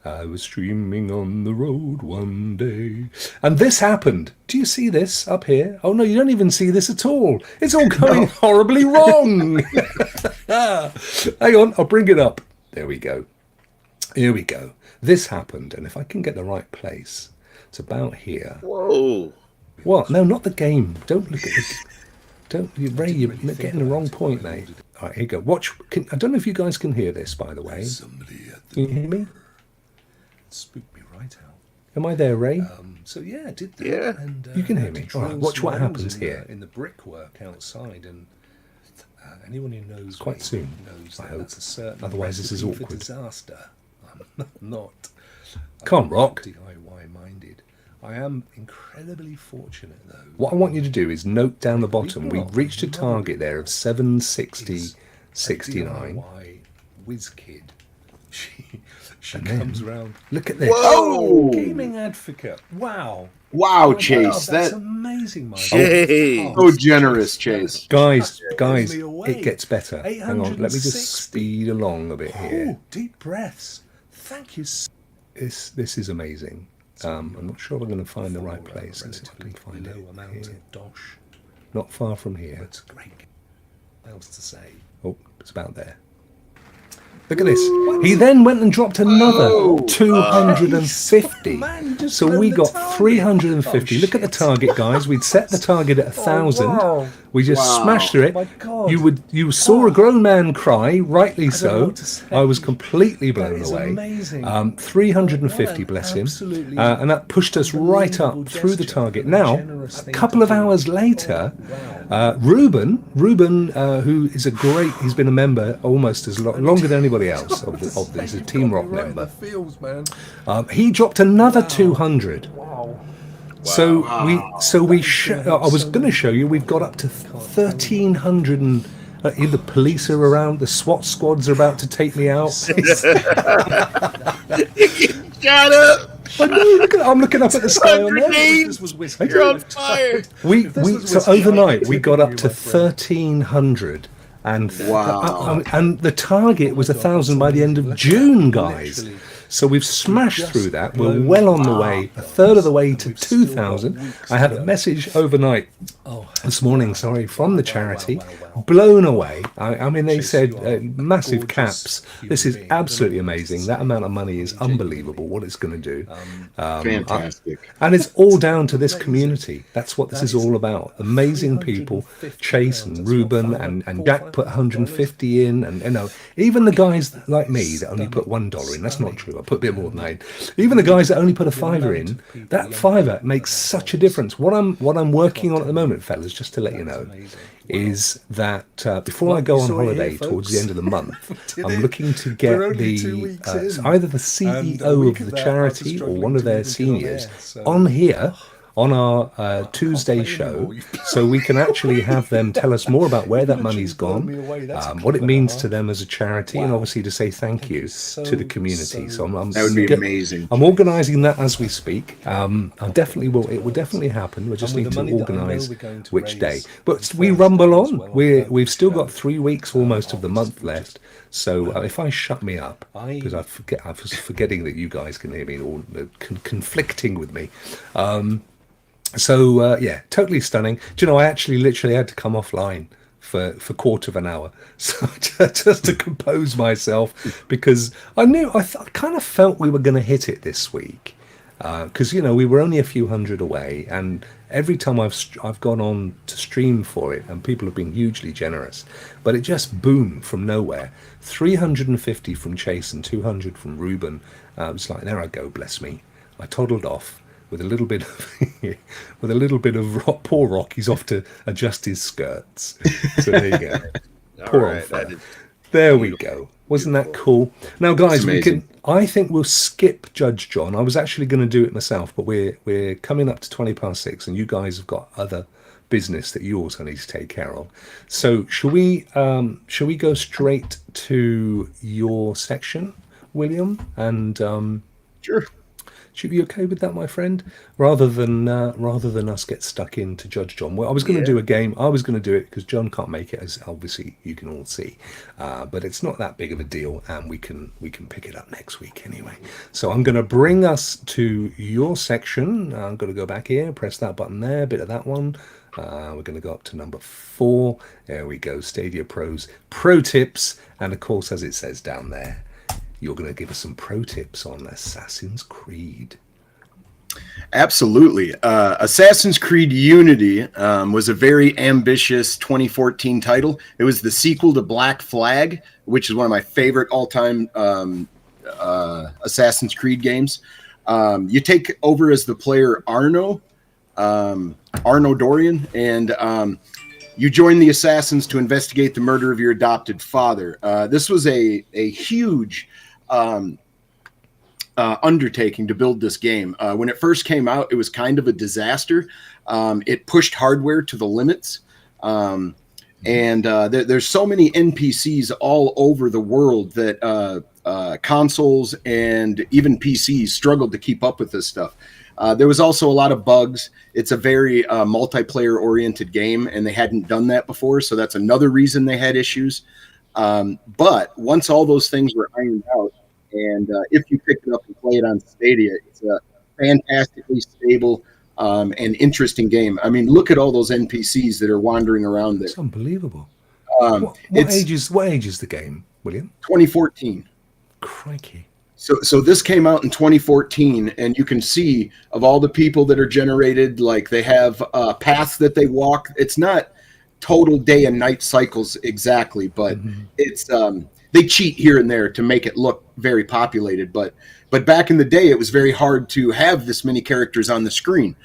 I was streaming on the road one day. And this happened. Do you see this up here? Oh, no, you don't even see this at all. It's all going horribly wrong. Hang on, I'll bring it up. There we go. Here we go. This happened. And if I can get the right place, it's about here.
Whoa.
What? No, not the game. Don't look at it. Ray, you're getting the wrong point, mate. All right, here you go. Watch. I don't know if you guys can hear this, by the way. Can you hear me? Spooked me right out. Am I there, Ray? So yeah, I did that.
Yeah.
And, you can hear me. All right, watch what happens here. In the brickwork outside, and anyone who knows quite soon knows I hope. That's a certain. Otherwise, this is awkward. Disaster. I'm not. Come on, Rokk. DIY minded. I am incredibly fortunate, though. What I want you to do is note down the bottom. We reached a target there of 760.69. Whiz kid. She comes around. Look at this.
Whoa!
Gaming advocate. Wow.
Wow, Chase.
That's amazing, Mike.
Chase.
So generous, Chase.
Guys, it gets better. Hang on, let me just speed along a bit here. Deep breaths. Thank you. This is amazing. I'm not sure I'm going to find the right place. Let's see if I can find it. Here. Not far from here. It's great. What else to say? Oh, it's about there. Look at this. He then went and dropped another 250. So we got 350. Look at the target, guys. We'd set the target at 1,000. We just smashed through it. You saw a grown man cry, rightly so. I was completely blown away. 350, bless him. And that pushed us right up through the target. Now, a couple of hours later, Ruben, who is he's been a member almost as longer than anybody else of this, he's a Team Rokk member. He dropped another 200. So I was going to show you, we've got up to 1,300 and the police are around, the SWAT squads are about to take me out.
Shut up!
I'm looking up at the sky on there.
You're on fire.
So overnight we got up to 1,300. And and the target was 1,000 by the end of June, guys. So we've smashed through that. We're well on the way, a third of the way to 2,000. I had a message overnight this morning, from the charity. Blown away. I mean, they said massive caps. This is absolutely amazing. That amount of money is unbelievable, what it's going to do.
Fantastic.
And it's all down to this community. That's what this is all about. Amazing people. Chase and Ruben and Jack put 150 in. And, even the guys like me that only put $1 in. That's not true. I put a bit more than that. Even the guys that only put a $5 in, that $5 makes such a difference. What I'm working on at the moment, fellas, just to let you know, is that before I go on holiday towards the end of the month, I'm looking to get either the CEO of the charity or one of their seniors on here on our Tuesday show, so we can actually have them tell us more about where that money's gone, what it means to them as a charity, and obviously to say thank you to the community. So
that would be amazing.
I'm organising that as we speak. I definitely will. It will definitely happen. We just need to organise which day. But we rumble on. We've still got 3 weeks almost of the month left. So if I shut me up, because I was forgetting that you guys can hear me, or conflicting with me. So totally stunning. Do you know, I actually literally had to come offline for a quarter of an hour, so just to compose myself, because I kind of felt we were going to hit it this week, because we were only a few hundred away, and every time I've gone on to stream for it, and people have been hugely generous, but it just boomed from nowhere. 350 from Chase and 200 from Ruben. It's like, there I go, bless me. I toddled off. With a little bit of poor Rokk, he's off to adjust his skirts. So there you go. Poor old fella. There we go. Wasn't that cool? Now, guys,
amazing.
I think we'll skip Judge John. I was actually going to do it myself, but we're coming up to 6:20, and you guys have got other business that you also need to take care of. So, shall we go straight to your section, William? And
Sure.
should be okay with that, my friend? Rather than us get stuck into Judge John. Well, I was going to do a game. I was going to do it because John can't make it, as obviously you can all see. But it's not that big of a deal, and we can pick it up next week anyway. So I'm going to bring us to your section. I'm going to go back here, press that button there, bit of that one. We're going to go up to number 4. There we go. Stadia Pro's Pro Tips, and of course, as it says down there, you're going to give us some pro tips on Assassin's Creed.
Absolutely. Assassin's Creed Unity was a very ambitious 2014 title. It was the sequel to Black Flag, which is one of my favorite all-time Assassin's Creed games. You take over as the player Arno Dorian, and you join the Assassins to investigate the murder of your adopted father. This was a huge undertaking to build this game. When it first came out, it was kind of a disaster. It pushed hardware to the limits. And there's so many NPCs all over the world that consoles and even PCs struggled to keep up with this stuff. There was also a lot of bugs. It's a very multiplayer-oriented game, and they hadn't done that before, so that's another reason they had issues. But once all those things were ironed out, and if you pick it up and play it on Stadia, it's a fantastically stable and interesting game. I mean, look at all those NPCs that are wandering around there.
It's unbelievable. What age is the game, William?
2014.
Crikey.
So this came out in 2014, and you can see of all the people that are generated, like they have paths that they walk. It's not total day and night cycles exactly, but it's they cheat here and there to make it look very populated. But back in the day, it was very hard to have this many characters on the screen.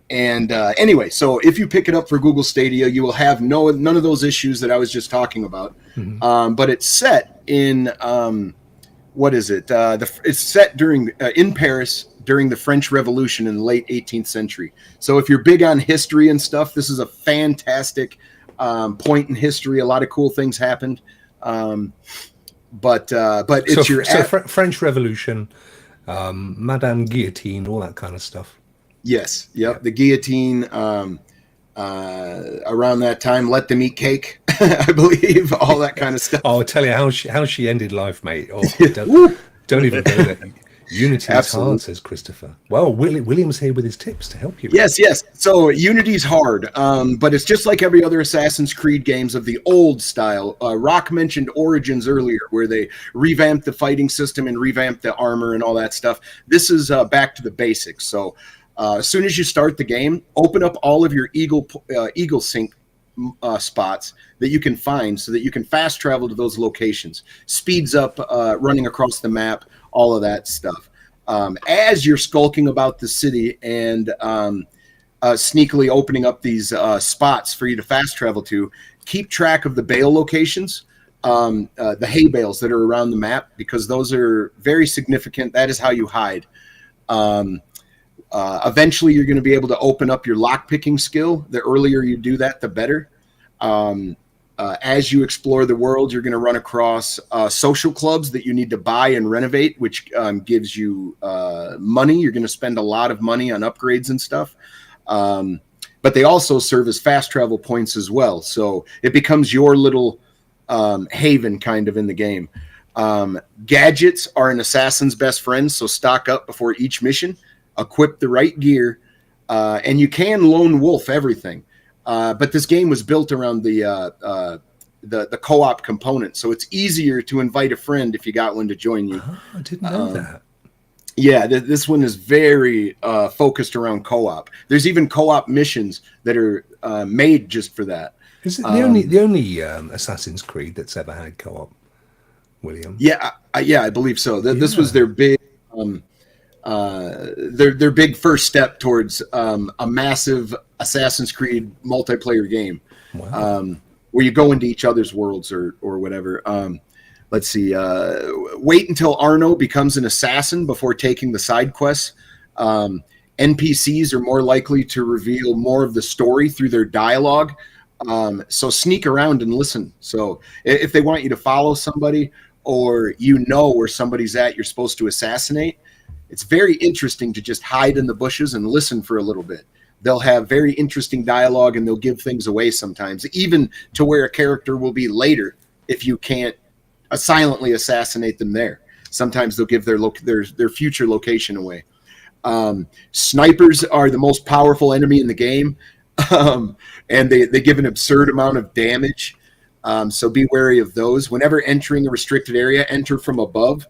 Anyway, so if you pick it up for Google Stadia, you will have none of those issues that I was just talking about. But it's set in what is it? It's set during in Paris during the French Revolution in the late 18th century. So if you're big on history and stuff, this is a fantastic point in history. A lot of cool things happened. But it's
French Revolution, Madame Guillotine, all that kind of stuff.
Yes. Yep. The guillotine. Around that time, let them eat cake. I believe all that kind of stuff.
Oh, I'll tell you how she ended life, mate. Oh, don't even go there. Unity is hard, says Christopher. Well, William's here with his tips to help you.
Yes. So Unity's hard, but it's just like every other Assassin's Creed games of the old style. Rokk mentioned Origins earlier, where they revamped the fighting system and revamped the armor and all that stuff. This is back to the basics. So as soon as you start the game, open up all of your Eagle Sync spots that you can find so that you can fast travel to those locations. Speeds up running across the map, all of that stuff. As you're skulking about the city and sneakily opening up these spots for you to fast travel to, keep track of the bale locations, the hay bales that are around the map, because those are very significant. That is how you hide. Eventually, you're going to be able to open up your lockpicking skill. The earlier you do that, the better. As you explore the world, you're going to run across social clubs that you need to buy and renovate, which gives you money. You're going to spend a lot of money on upgrades and stuff. But they also serve as fast travel points as well. So it becomes your little haven kind of in the game. Gadgets are an assassin's best friend, so stock up before each mission. Equip the right gear, and you can lone wolf everything. But this game was built around the co-op component, so it's easier to invite a friend if you got one to join you.
Oh, I didn't know that.
Yeah, this one is very focused around co-op. There's even co-op missions that are made just for that.
Is it the only Assassin's Creed that's ever had co-op, William?
Yeah, I believe so. This was their big. Their big first step towards a massive Assassin's Creed multiplayer game.
Wow.
Where you go into each other's worlds or whatever. let's see, wait until Arno becomes an assassin before taking the side quests. NPCs are more likely to reveal more of the story through their dialogue. So sneak around and listen. So if they want you to follow somebody, or you know where somebody's at you're supposed to assassinate, it's very interesting to just hide in the bushes and listen for a little bit. They'll have very interesting dialogue, and they'll give things away sometimes, even to where a character will be later if you can't silently assassinate them there. Sometimes they'll give their future location away. Snipers are the most powerful enemy in the game, and they give an absurd amount of damage. So be wary of those. Whenever entering a restricted area, enter from above,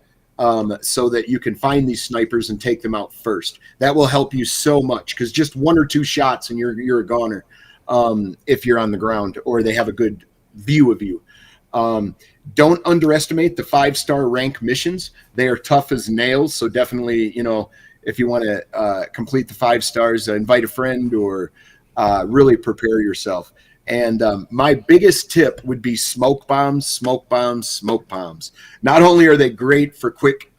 so that you can find these snipers and take them out first. That will help you so much, because just 1 or 2 shots and you're a goner, if you're on the ground or they have a good view of you. Don't underestimate the 5-star rank missions. They are tough as nails. So definitely, if you want to complete the 5 stars, invite a friend, or really prepare yourself. And my biggest tip would be smoke bombs, smoke bombs, smoke bombs. Not only are they great for quick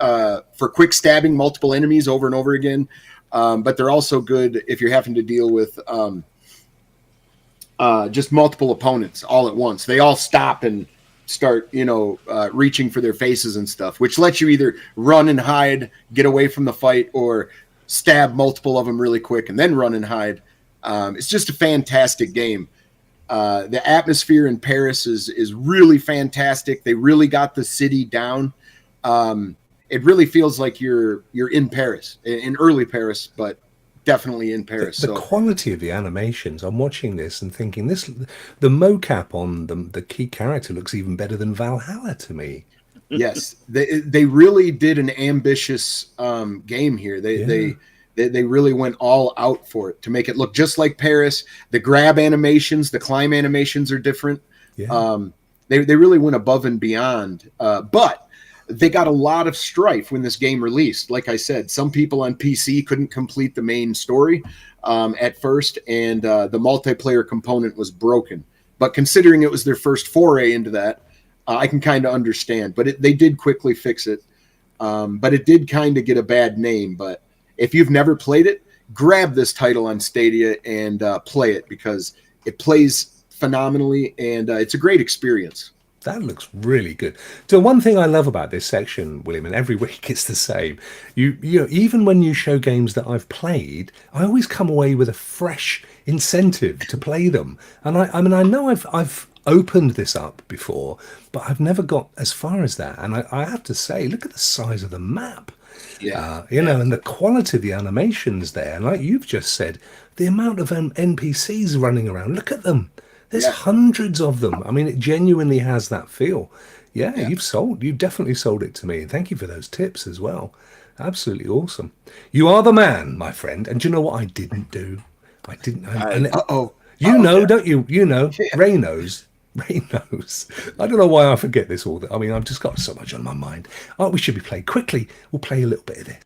stabbing multiple enemies over and over again, but they're also good if you're having to deal with just multiple opponents all at once. They all stop and start, reaching for their faces and stuff, which lets you either run and hide, get away from the fight, or stab multiple of them really quick and then run and hide. It's just a fantastic game. The atmosphere in Paris is really fantastic. They really got the city down. It really feels like you're in Paris, in early Paris, but definitely in Paris.
The quality of the animations, I'm watching this and thinking the mocap on the key character looks even better than Valhalla to me.
Yes, they really did an ambitious game here. They really went all out for it to make it look just like Paris. The grab animations, the climb animations are different. Yeah. They really went above and beyond. But they got a lot of strife when this game released. Like I said, some people on PC couldn't complete the main story at first, and the multiplayer component was broken. But considering it was their first foray into that, I can kind of understand. But they did quickly fix it. But it did kind of get a bad name. But if you've never played it, grab this title on Stadia and play it, because it plays phenomenally, and it's a great experience.
That looks really good. So one thing I love about this section, William, and every week it's the same. You know, even when you show games that I've played, I always come away with a fresh incentive to play them. And I mean, I know I've opened this up before, but I've never got as far as that. And I have to say, look at the size of the map. Yeah, and the quality of the animations there. And like you've just said, the amount of NPCs running around, look at them. There's hundreds of them. I mean, it genuinely has that feel. Yeah, you've definitely sold it to me. Thank you for those tips as well. Absolutely awesome. You are the man, my friend. And do you know what I didn't do? Don't you? You know, Ray knows. Ray knows. I don't know why I forget this all. I mean, I've just got so much on my mind. Oh, we should be playing quickly. We'll play a little bit of this.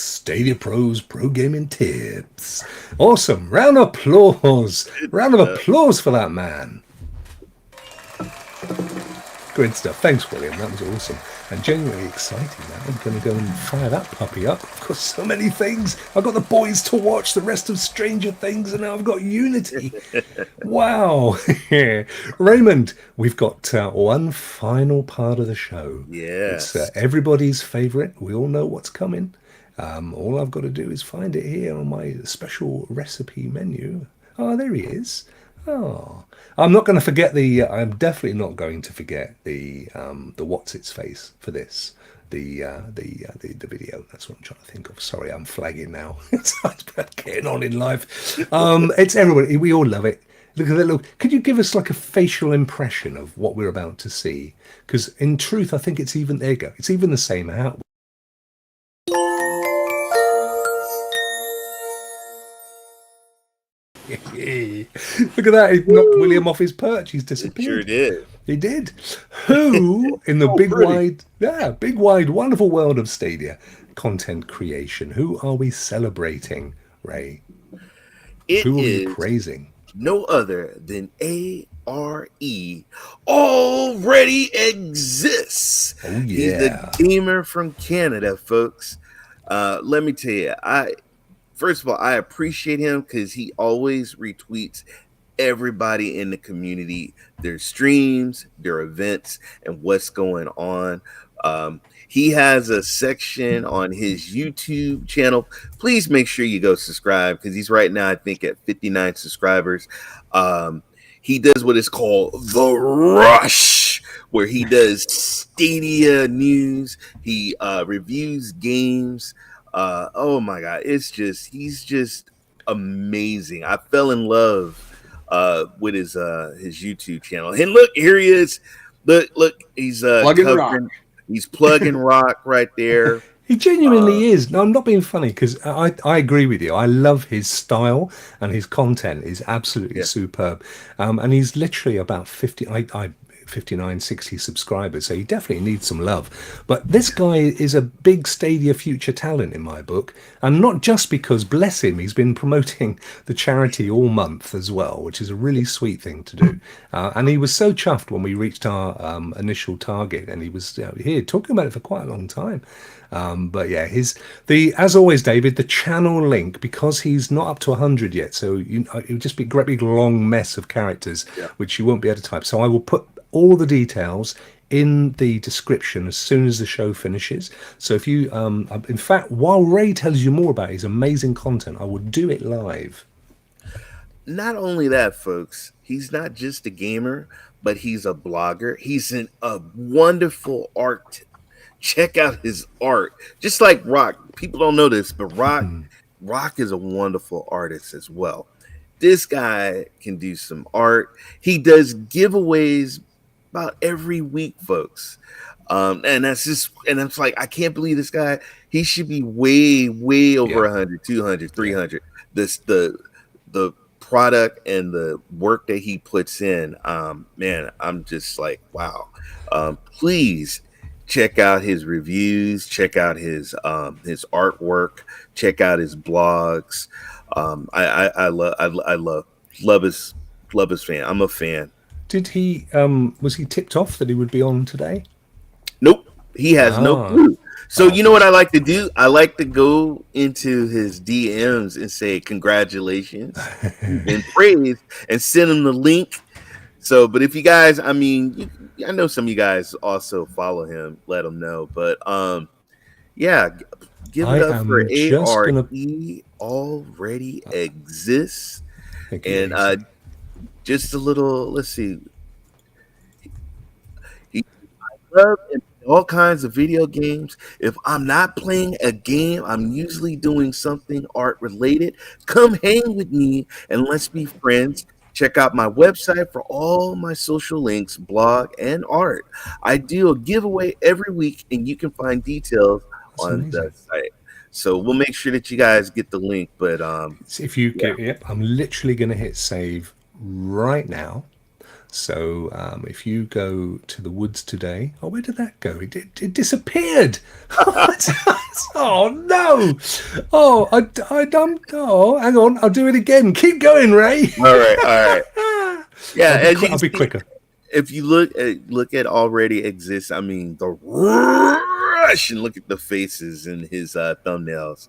Stadia Pro's Pro Gaming Tips. Awesome. Round of applause. Round of applause for that man. Good stuff. Thanks, William. That was awesome. And genuinely exciting now. I'm going to go and fire that puppy up. I've got so many things. I've got the boys to watch, the rest of Stranger Things, and now I've got Unity. Wow. Raymond, we've got one final part of the show.
Yes.
It's everybody's favorite. We all know what's coming. All I've got to do is find it here on my special recipe menu. Oh, there he is. Oh, I'm not going to forget I'm definitely not going to forget the what's its face for this. The video. That's what I'm trying to think of. Sorry, I'm flagging now. It's getting on in life. It's everybody. We all love it. Look at that. Look. Could you give us like a facial impression of what we're about to see? Because in truth, I think it's even there. You go. It's even the same out. Look at that. He knocked William off his perch. He's disappeared.
Sure did.
He did. Who in the big wide, wonderful world of Stadia content creation, who are we celebrating, Ray?
It
Who are you
is
praising?
no other than ARE already exists.
Oh,
He's a
yeah.
gamer from Canada, folks. Let me tell you, first of all, I appreciate him because he always retweets everybody in the community, their streams, their events, and what's going on. He has a section on his YouTube channel. Please make sure you go subscribe because he's right now, I think, at 59 subscribers. He does what is called The Rush, where he does Stadia news. He reviews games. Oh my God, he's just amazing. I fell in love with his YouTube channel. And look, here he is. Look, he's
Plugging Rokk.
He's plugging Rokk right there.
He genuinely is. No, I'm not being funny because I agree with you. I love his style and his content is absolutely superb. And he's literally about 59, 60 subscribers, so he definitely needs some love. But this guy is a big Stadia future talent in my book, and not just because, bless him, he's been promoting the charity all month as well, which is a really sweet thing to do. And he was so chuffed when we reached our initial target, and he was here talking about it for quite a long time. But yeah, as always, David, the channel link, because he's not up to 100 yet, so it would just be a great big long mess of characters, which you won't be able to type. So I will put all the details in the description as soon as the show finishes. So if you, in fact, while Ray tells you more about his amazing content, I will do it live.
Not only that, folks, he's not just a gamer, but he's a blogger. He's a wonderful art. Check out his art. Just like Rokk. People don't know this, but Rokk is a wonderful artist as well. This guy can do some art. He does giveaways about every week, folks. And it's like, I can't believe this guy. He should be way over 100, 200, 300. The product and the work that he puts in, man, I'm just like, wow. Please check out his reviews, check out his artwork, check out his blogs. I love his fan. I'm a fan.
Did he was he tipped off that he would be on today?
Nope. He has no clue. So you know what I like to do? I like to go into his DMs and say congratulations and praise and send him the link. So, but if you guys, I mean, I know some of you guys also follow him, let him know. But yeah, give it up for ARE already exists. And just a little, let's see. I love all kinds of video games. If I'm not playing a game, I'm usually doing something art related. Come hang with me and let's be friends. Check out my website for all my social links, blog, and art. I do a giveaway every week, and you can find details on the site. So we'll make sure that you guys get the link. But
if you I'm literally going to hit save right now. So if you go to the woods today, where did that go? It disappeared. Oh no! Hang on, I'll do it again. Keep going, Ray.
All right. Yeah,
I'll be quicker.
If you look at already exists, I mean the rush, and look at the faces and his thumbnails.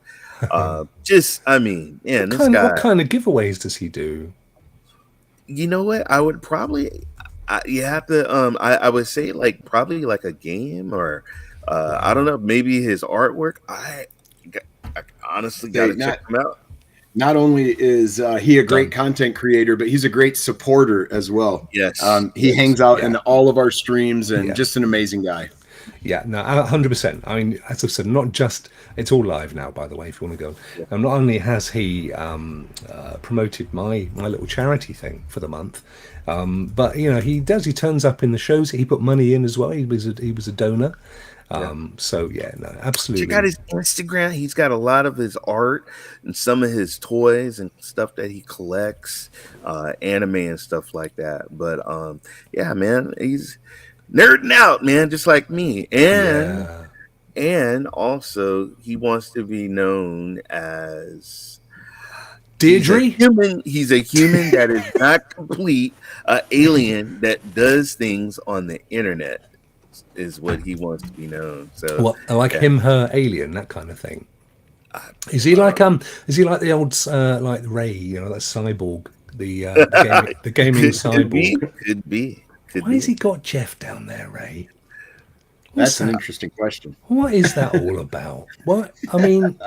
I mean, man,
What kind of giveaways does he do?
You know what? I would probably, you have to. I would say probably like a game or, I don't know, maybe his artwork. I honestly got to check him out.
Not only is he a great content creator, but he's a great supporter as well.
Yes,
he hangs out in all of our streams and just an amazing guy.
Yeah, no, 100%. I mean, as I've said, not just, it's all live now, by the way, if you want to go. And not only has he promoted my little charity thing for the month, but, he turns up in the shows. He put money in as well. He was a donor. So, yeah, no, absolutely.
Check out his Instagram. He's got a lot of his art and some of his toys and stuff that he collects, anime and stuff like that. But, yeah, man, he's nerding out, man, just like me. And also he wants to be known as
Deirdre?
He's a human that is not complete, alien that does things on the internet is what he wants to be known. So,
well, like him, her, alien, that kind of thing. Is he like the old like Ray? You know, that cyborg, the gaming cyborg.
Could be.
Why has he got Jeff down there, Ray?
That's an interesting question.
What is that all about? What I mean,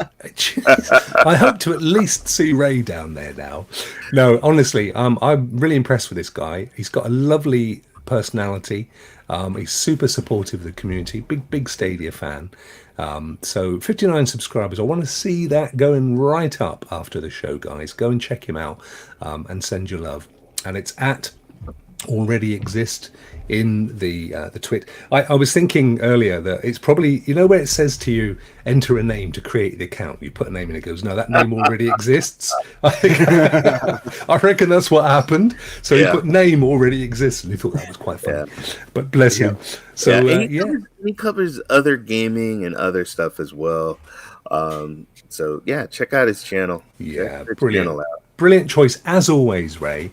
I hope to at least see Ray down there now. No, honestly, I'm really impressed with this guy. He's got a lovely personality. He's super supportive of the community. Big Stadia fan. So 59 subscribers. I want to see that going right up after the show, guys. Go and check him out and send your love. And it's at already exist in the twit. I was thinking earlier that it's probably, you know, where it says to you enter a name to create the account, you put a name and it goes, no, that name already exists. I reckon that's what happened. So he put name already exists, and he thought that was quite funny. But bless him. So
he covers other gaming and other stuff as well. So check out his channel.
Brilliant choice as always, Ray.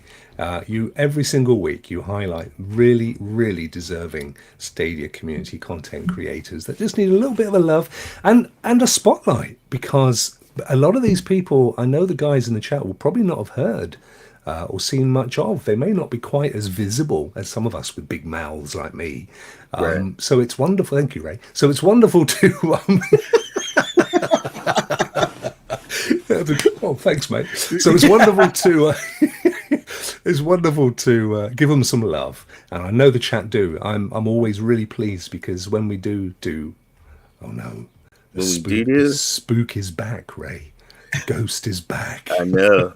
You every single week you highlight really deserving Stadia community content creators that just need a little bit of a love and a spotlight, because a lot of these people, I know the guys in the chat will probably not have heard or seen much of. They may not be quite as visible as some of us with big mouths like me. So it's wonderful. Thank you, Ray. So it's wonderful to oh, thanks, mate. So it's wonderful to it's wonderful to give them some love, and I know the chat do. I'm always really pleased, because when we do, oh no, the spook is back, Ray. The ghost is back.
I know.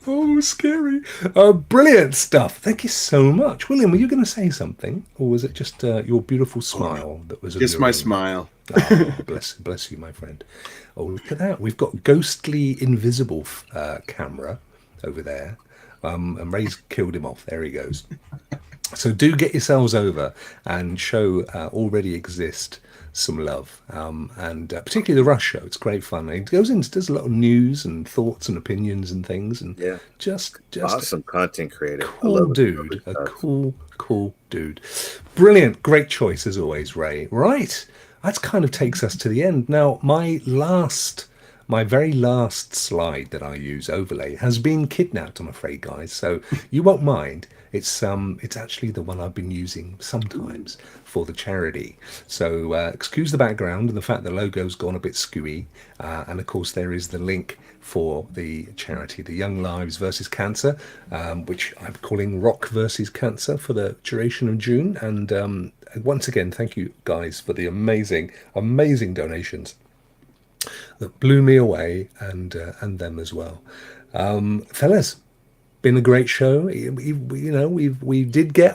Oh, scary. Brilliant stuff. Thank you so much. William, were you going to say something, or was it just your beautiful smile that was
just my smile?
Oh, bless you, my friend. Oh, look at that. We've got ghostly invisible camera over there. And Ray's killed him off. There he goes. So do get yourselves over and show already exist some love, and particularly the Rush show. It's great fun. It goes into, does a lot of news and thoughts and opinions and things, and just
awesome content creator.
Cool dude. A cool dude. Brilliant. Great choice as always, Ray. Right. That kind of takes us to the end. Now, my very last slide that I use, overlay, has been kidnapped, I'm afraid, guys. So you won't mind. It's actually the one I've been using sometimes for the charity. So excuse the background and the fact the logo's gone a bit skewy. And of course, there is the link for the charity, the Young Lives versus Cancer, which I'm calling Rokk versus Cancer for the duration of June. And once again, thank you guys for the amazing donations that blew me away, and them as well. Fellas, been a great show. We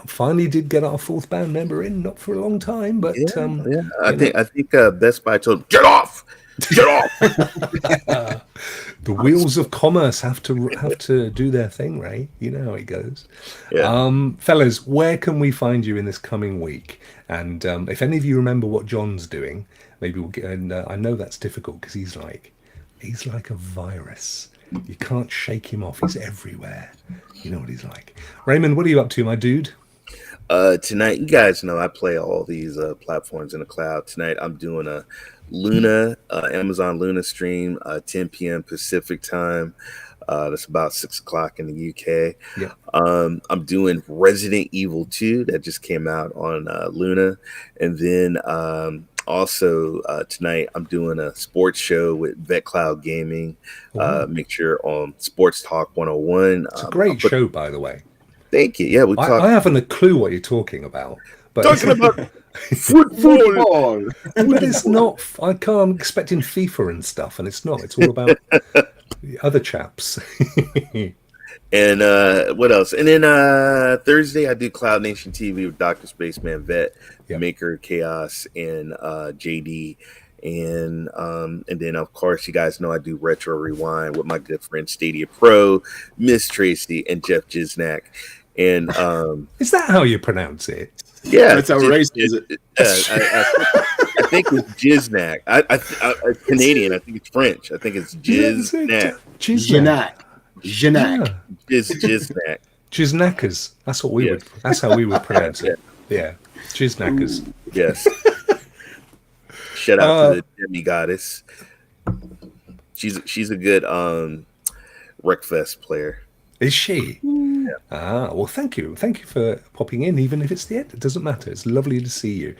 finally did get our fourth band member in, not for a long time, but
I think Best Buy told him, get off.
The wheels of commerce have to do their thing, Ray. You know how it goes. Fellas, where can we find you in this coming week? And if any of you remember what John's doing, maybe we'll get. And I know that's difficult because he's like a virus. You can't shake him off. He's everywhere. You know what he's like. Raymond, what are you up to, my dude?
Tonight, you guys know I play all these platforms in the cloud. Tonight, I'm doing a Luna, Amazon Luna stream, 10 p.m. Pacific time. That's about 6 o'clock in the UK.
Yeah.
I'm doing Resident Evil 2 that just came out on Luna. And then also tonight, I'm doing a sports show with VetCloud Gaming. Make sure on Sports Talk 101.
It's a great show, by the way.
Thank you. Yeah,
I haven't a clue what you're talking about. But
talking about football.
But it's not. I'm expecting FIFA and stuff, and it's not. It's all about the other chaps.
And what else? And then Thursday, I do Cloud Nation TV with Dr. Spaceman Vet, Maker Chaos, and JD. And then, of course, you guys know I do Retro Rewind with my good friend Stadia Pro, Miss Tracy, and Jeff Jiznak. And
is that how you pronounce it?
Yeah,
That's how racist is it?
I think it's Jiznak. I Canadian. I think it's French. I think it's Jiznak.
Jiznak. Jiznak.
Jiznak.
Jiznackers. That's what we would. That's how we would pronounce it. Yeah, Jiznackers.
Yes. Shout out to the demi goddess. She's a good Wreckfest player.
Is she?
Yeah.
Well, thank you for popping in, even if it's the end. It doesn't matter. It's lovely to see you.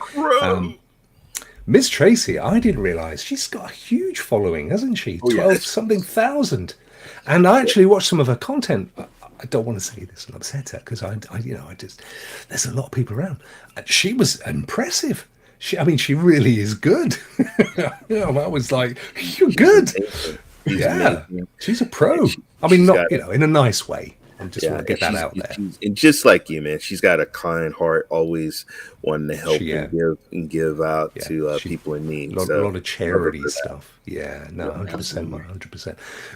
Miss Tracy, I didn't realize she's got a huge following, hasn't she? 12 something thousand. And I actually watched some of her content. I don't want to say this and upset her because I just, there's a lot of people around. She was impressive. She really is good. I was like, you're good. Yeah, she's a pro. Not in a nice way. I just want to get that out there.
And just like you, man, she's got a kind heart, always wanting to help and give out to people in need.
A lot of charity stuff. Yeah, no, 100%,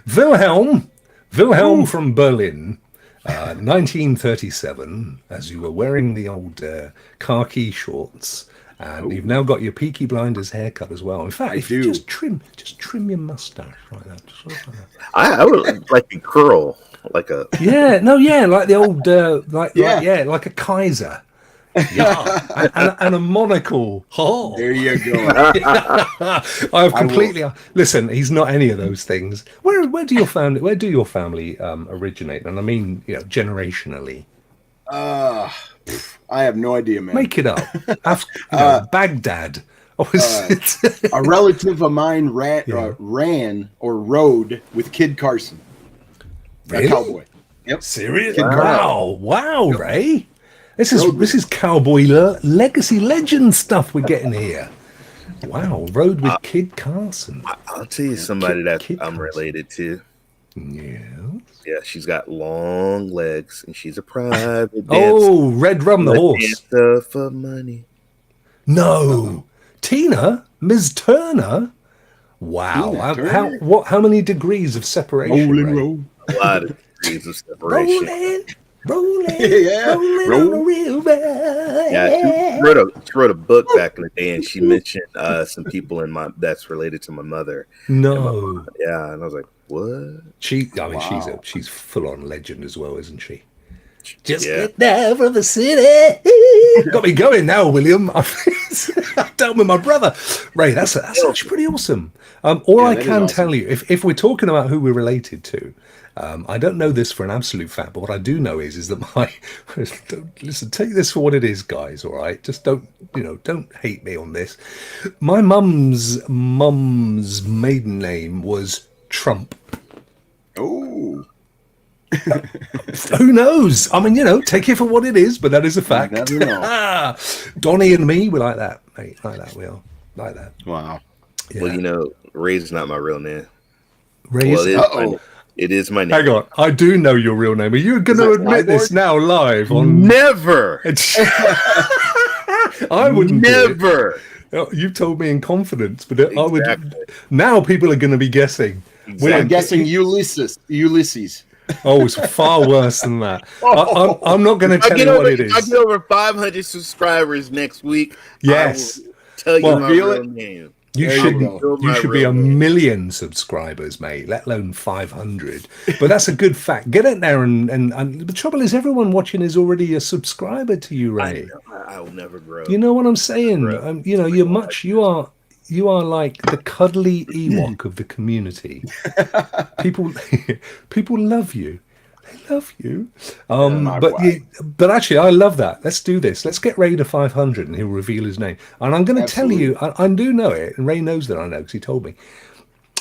100%. Wilhelm from Berlin, 1937, as you were wearing the old khaki shorts. And you've now got your Peaky Blinders haircut as well. In fact, if you just trim your mustache like that.
I would like a curl, like a
like the old like a Kaiser. Yeah, and a monocle. Oh,
there you go.
I've completely listen. He's not any of those things. Where do your family originate? And I mean, generationally.
I have no idea, man.
Make it up. Baghdad.
A relative of mine ran or rode with Kid Carson.
Really?
A cowboy. Yep.
Serious? Wow, Ray. This is cowboy legacy legend stuff we're getting here. Wow, rode with Kid Carson.
I'll tell you somebody that I'm related to.
Yeah.
Yeah, she's got long legs and she's a private dancer.
Oh, Red Rum the horse.
Dancer for money.
No. Tina? Ms. Turner? Wow. How many degrees of separation?
A lot of degrees of separation.
Rolling on the river.
Yeah, she wrote a book back in the day, and she mentioned some people that's related to my mother.
No.
And I was like, what?
She's full on legend as well, isn't she? Just get down from the city. Got me going now, William. I'm down with my brother. Ray, that's actually pretty awesome. All I can tell you, if we're talking about who we're related to, I don't know this for an absolute fact, but what I do know is that listen, take this for what it is, guys. All right, just don't hate me on this. My mum's maiden name was Trump.
Oh.
Who knows? I mean, take it for what it is, but that is a fact. Donnie and me, we're like that, mate. Like that, we are. Like that.
Wow.
Yeah.
Well, Ray's not my real name.
Ray's.
It is my name.
Hang on, I do know your real name. Are you going to admit this now live on?
Never.
I would
never.
You've told me in confidence, but I would. Now people are going to be guessing.
Exactly. I'm guessing Ulysses.
Oh, it's far worse than that. I'm not going to tell you what it is.
I get over 500 subscribers next week.
Yes.
I will tell you my real name.
You should be 1 million subscribers, mate, let alone 500. But that's a good fact. Get it there, and the trouble is, everyone watching is already a subscriber to you, Ray.
I will never grow.
You know what I'm saying? You are like the cuddly Ewok of the community. People love you. They love you. But actually, I love that. Let's do this. Let's get Ray to 500 and he'll reveal his name. And I'm going to tell you, I do know it, and Ray knows that I know because he told me.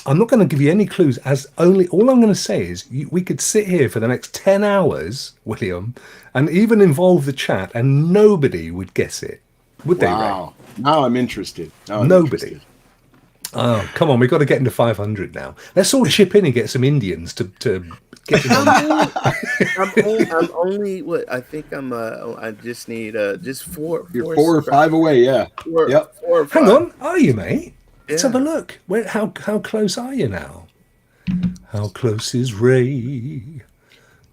I'm not going to give you any clues. All I'm going to say is we could sit here for the next 10 hours, William, and even involve the chat, and nobody would guess it. Would they, Ray?
Now I'm interested.
Nobody. Oh, come on. We've got to get into 500 now. Let's all chip in and get some Indians to get them on.
I'm only what I think I'm. I just need just four.
You're 4 or 5 away. Yeah.
Four or 5.
Hang on. Are you, mate? Let's have a look. How close are you now? How close is Ray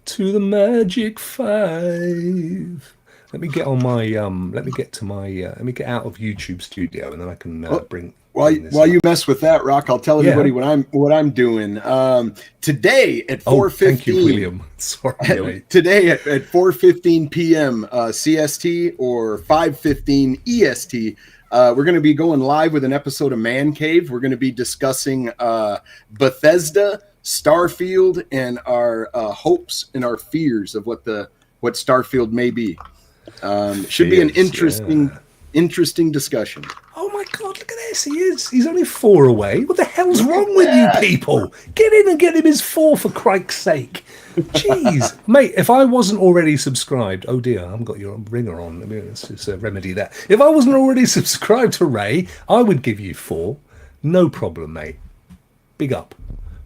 to the magic 5? Let me get on my let me get to my let me get out of YouTube Studio, and then I can bring.
While you mess with that, Rokk, I'll tell everybody what I'm doing. Today at 4:15.
Thank you, William. Sorry.
Today at 4:15 p.m. CST or 5:15 EST. We're going to be going live with an episode of Man Cave. We're going to be discussing Bethesda, Starfield, and our hopes and our fears of what Starfield may be. Should be an interesting discussion.
Oh my God, look at this. He is. He's only 4 away. What the hell's wrong with you people? Get in and get him his 4 for Crike's sake. Jeez. Mate, if I wasn't already subscribed, oh dear, I haven't got your ringer on. Let's just remedy that. If I wasn't already subscribed to Ray, I would give you 4. No problem, mate. Big up.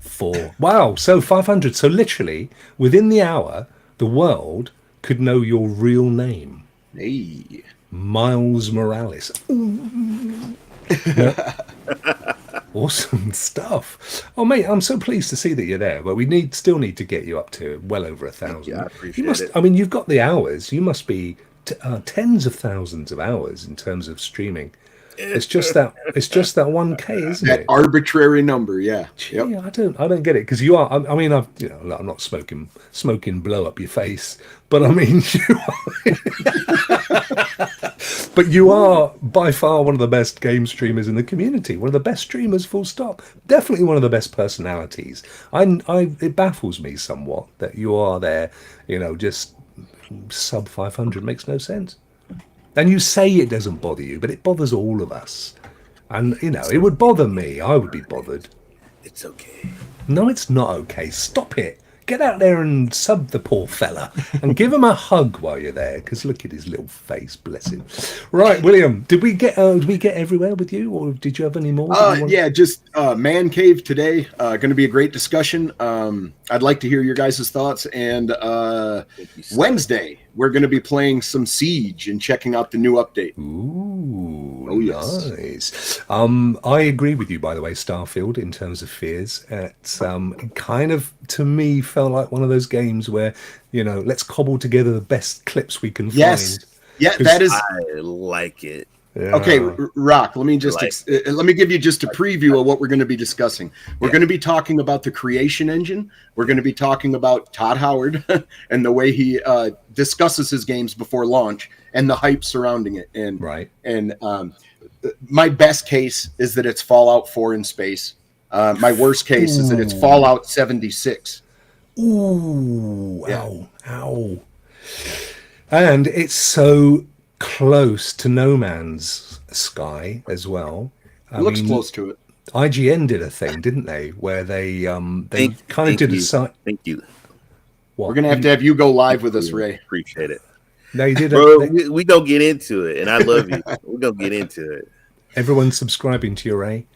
4. Wow, so 500. So literally, within the hour, the world could know your real name.
Hey.
Miles Morales. Awesome stuff. Oh, mate, I'm so pleased to see that you're there. But we still need to get you up to well over 1,000.
Yeah, I appreciate it.
I mean, you've got the hours. You must be tens of thousands of hours in terms of streaming. It's just that 1K, isn't it?
That arbitrary number, yeah.
Gee, yep. I don't get it because you are. I mean, I'm not smoking blow up your face, but I mean, but you are by far one of the best game streamers in the community. One of the best streamers, full stop. Definitely one of the best personalities. It baffles me somewhat that you are there. Just sub 500 makes no sense. And you say it doesn't bother you, but it bothers all of us. And, it would bother me. I would be bothered.
It's okay.
No, it's not okay. Stop it. Get out there and sub the poor fella and give him a hug while you're there, because look at his little face, bless him. Right, William, did we get everywhere with you, or did you have any more?
Yeah, just Man Cave today. Going to be a great discussion. I'd like to hear your guys' thoughts. And Wednesday, we're going to be playing some Siege and checking out the new update.
Ooh,
oh, yes.
Nice. I agree with you, by the way, Starfield, in terms of fears. It's kind of, to me, felt like one of those games where, let's cobble together the best clips we can find.
Yeah, that is.
I like it.
Yeah. Okay, Rokk, let me give you just a preview of what we're going to be discussing. We're going to be talking about the creation engine. We're going to be talking about Todd Howard and the way he discusses his games before launch and the hype surrounding it. And my best case is that it's Fallout 4 in space. My worst case is that it's Fallout 76.
Ooh, yeah. Ow. And it's so close to No Man's Sky as well.
It looks close to it.
IGN did a thing, didn't they? Where they kind of did a site.
Thank you.
What? We're gonna have you go live with us, Ray.
Appreciate it.
They did.
Bro, we gonna get into it, and I love you. We're gonna get into it.
Everyone's subscribing to your Ray.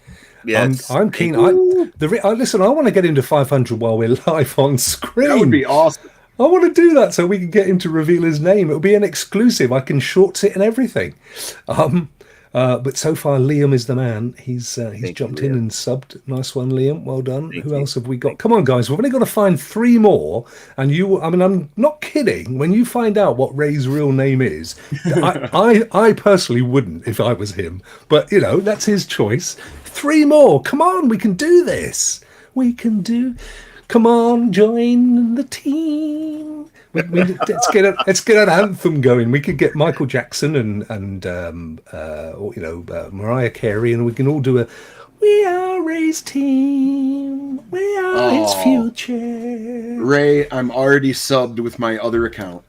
Yes,
I'm keen. Listen, I want to get into 500 while we're live on screen.
That would be awesome.
I want to do that so we can get him to reveal his name. It'll be an exclusive. I can shorts it and everything. But so far, Liam is the man. He's jumped in and subbed. Nice one, Liam. Well done. Who else have we got? Come on, guys. We've only got to find 3 more. And I'm not kidding. When you find out what Ray's real name is, I personally wouldn't if I was him. But, that's his choice. 3 more. Come on. We can do this. Come on, join the team. Let's get an anthem going. We could get Michael Jackson and Mariah Carey, and we can all do "We Are Ray's Team. We are his future."
Ray, I'm already subbed with my other account.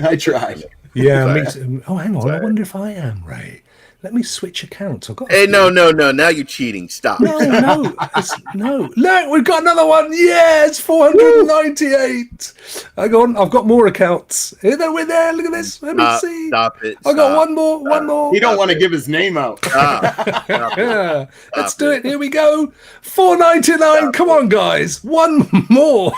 I tried.
Yeah. Oh, hang on. I wonder if I am Ray. Let me switch accounts.
No. Now you're cheating. Stop.
No. Look, we've got another one. Yes, 498. Hang on, I've got more accounts. We're there. Look at this. Let me see.
Stop it.
I got one more.
He don't want to give his name out.
Yeah. Let's do it. Here we go. 499. Come on, guys. One more.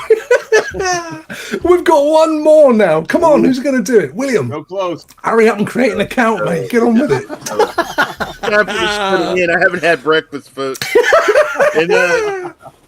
We've got one more now. Come on, who's going to do it? William.
No close.
Hurry up and create an account, mate. Get on with it.
I haven't had breakfast, folks. And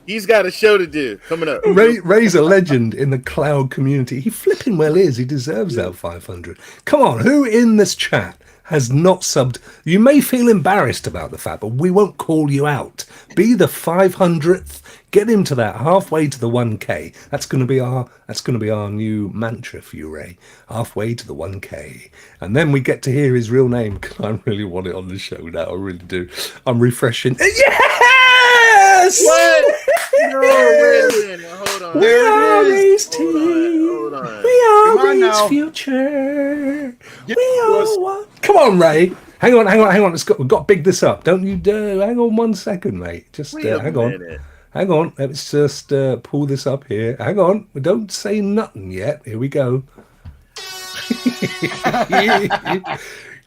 He's got a show to do coming up.
Ray's a legend in the cloud community. He flipping well is. He deserves that 500. Come on, who in this chat has not subbed? You may feel embarrassed about the fact, but we won't call you out. Be the 500th. Get him to that, halfway to the 1K. That's going to be our new mantra for you, Ray. Halfway to the 1K, and then we get to hear his real name. Because I really want it on the show now. I really do. I'm refreshing. Yes.
What? No, wait a minute. Hold on.
We are Ray's team.
Hold on.
We are
Come on
Ray's
now.
future. We are one. Come on, Ray. Hang on. We've got to big this up. Don't you dare. Hang on 1 second, mate. Just hang on. Hang on. Let's just pull this up here. Hang on. Don't say nothing yet. Here we go.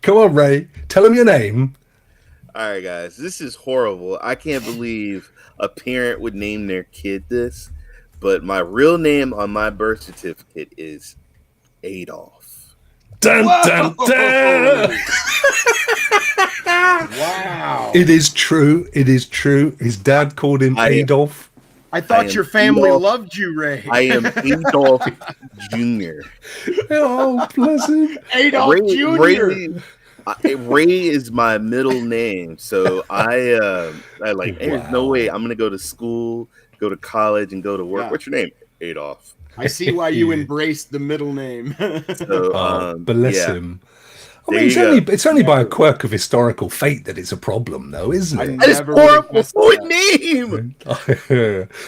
Come on, Ray. Tell him your name.
All right, guys. This is horrible. I can't believe a parent would name their kid this, but my real name on my birth certificate is Adolf.
Dun, dun, dun.
Wow.
It is true. It is true. His dad called him Adolf.
I thought your family loved you, Ray.
I am Adolf Jr.
Oh, bless him.
Adolf Jr.
Ray is my middle name, so I like. There's no way I'm gonna go to school, go to college, and go to work. Yeah. What's your name? Adolf.
I see why you embraced the middle name.
So, bless him. I mean, it's only by a quirk of historical fate that it's a problem, though, isn't it?
It's horrible name.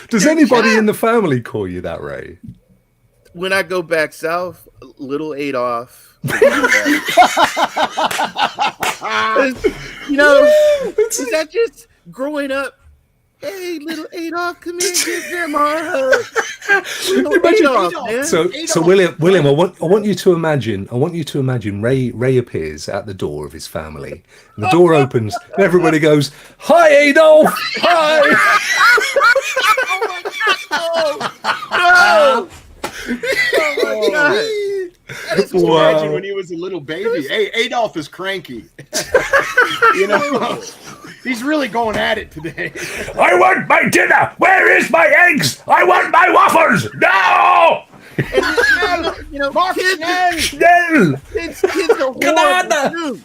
Does anybody in the family call you that, Ray?
When I go back south, little Adolf. Is that just growing up? Hey, little Adolf, come here, give grandma a hug. Adolf, man.
So William, I want you to imagine Ray appears at the door of his family, and the door opens, and everybody goes, "Hi, Adolf! Hi!"
No! Oh my God!
Just imagine when he was a little baby. Hey, Adolf is cranky. He's really going at it today.
I want my dinner. Where is my eggs? I want my waffles. No!
Kids are horrible.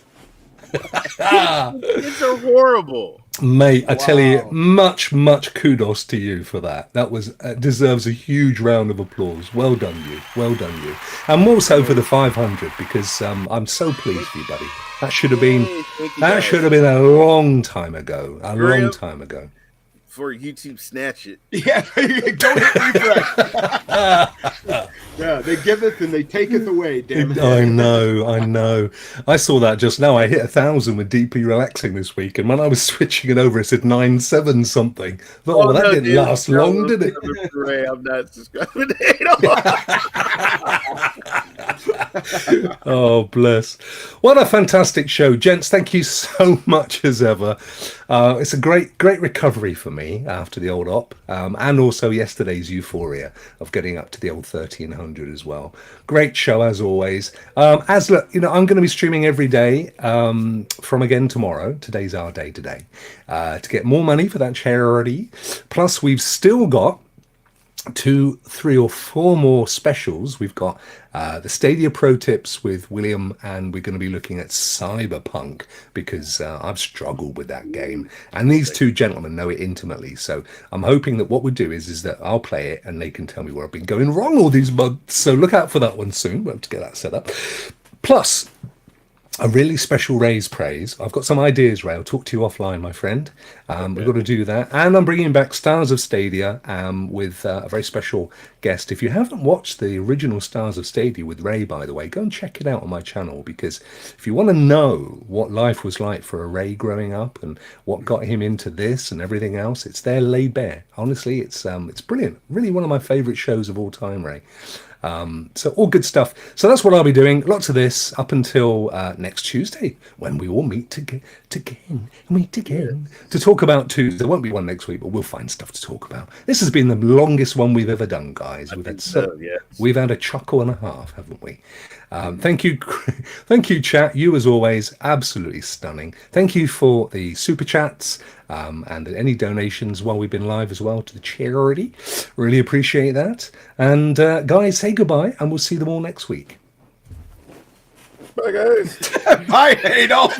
Kids are horrible.
Mate, I tell you, much kudos to you for that. That was deserves a huge round of applause. Well done, you. Well done, you. And more so for the 500, because I'm so pleased with you, buddy. That should have been a long time ago. A long time ago.
For YouTube snatch it.
Yeah, don't hit refresh. Yeah, they giveth and they taketh away, damn it.
I know. I saw that just now. I hit 1,000 with Deeply Relaxing this week, and when I was switching it over, it said 9,7 something. But that didn't last long, did it?
I'm not subscribing.
Oh, bless. What a fantastic show. Gents, thank you so much as ever. It's a great recovery for me after the old op, and also yesterday's euphoria of getting up to the old 1,300 as well. Great show as always. I'm going to be streaming every day from again tomorrow. Today's our day today to get more money for that charity. Plus, we've still got 2, 3, or 4 more specials. We've got the Stadia Pro tips with William, and we're going to be looking at Cyberpunk because I've struggled with that game, and these two gentlemen know it intimately. So I'm hoping that what we do is that I'll play it and they can tell me where I've been going wrong all these months. So look out for that one soon. We'll have to get that set up. Plus, a really special Ray's praise. I've got some ideas, Ray. I'll talk to you offline, my friend. We've got to do that. And I'm bringing back Stars of Stadia with a very special guest. If you haven't watched the original Stars of Stadia with Ray, by the way, go and check it out on my channel, because if you want to know what life was like for a Ray growing up and what got him into this and everything else, it's there laid bare. Honestly, it's brilliant. Really one of my favourite shows of all time, Ray. So all good stuff. So that's what I'll be doing. Lots of this up until next Tuesday when we all meet again to talk about two. There won't be one next week, but we'll find stuff to talk about. This has been the longest one we've ever done, guys. We've had a chuckle and a half, haven't we? Thank you, chat. You, as always, absolutely stunning. Thank you for the super chats and any donations while we've been live as well to the charity. Really appreciate that. And guys, say goodbye, and we'll see them all next week.
Bye, guys. Bye, Adolf.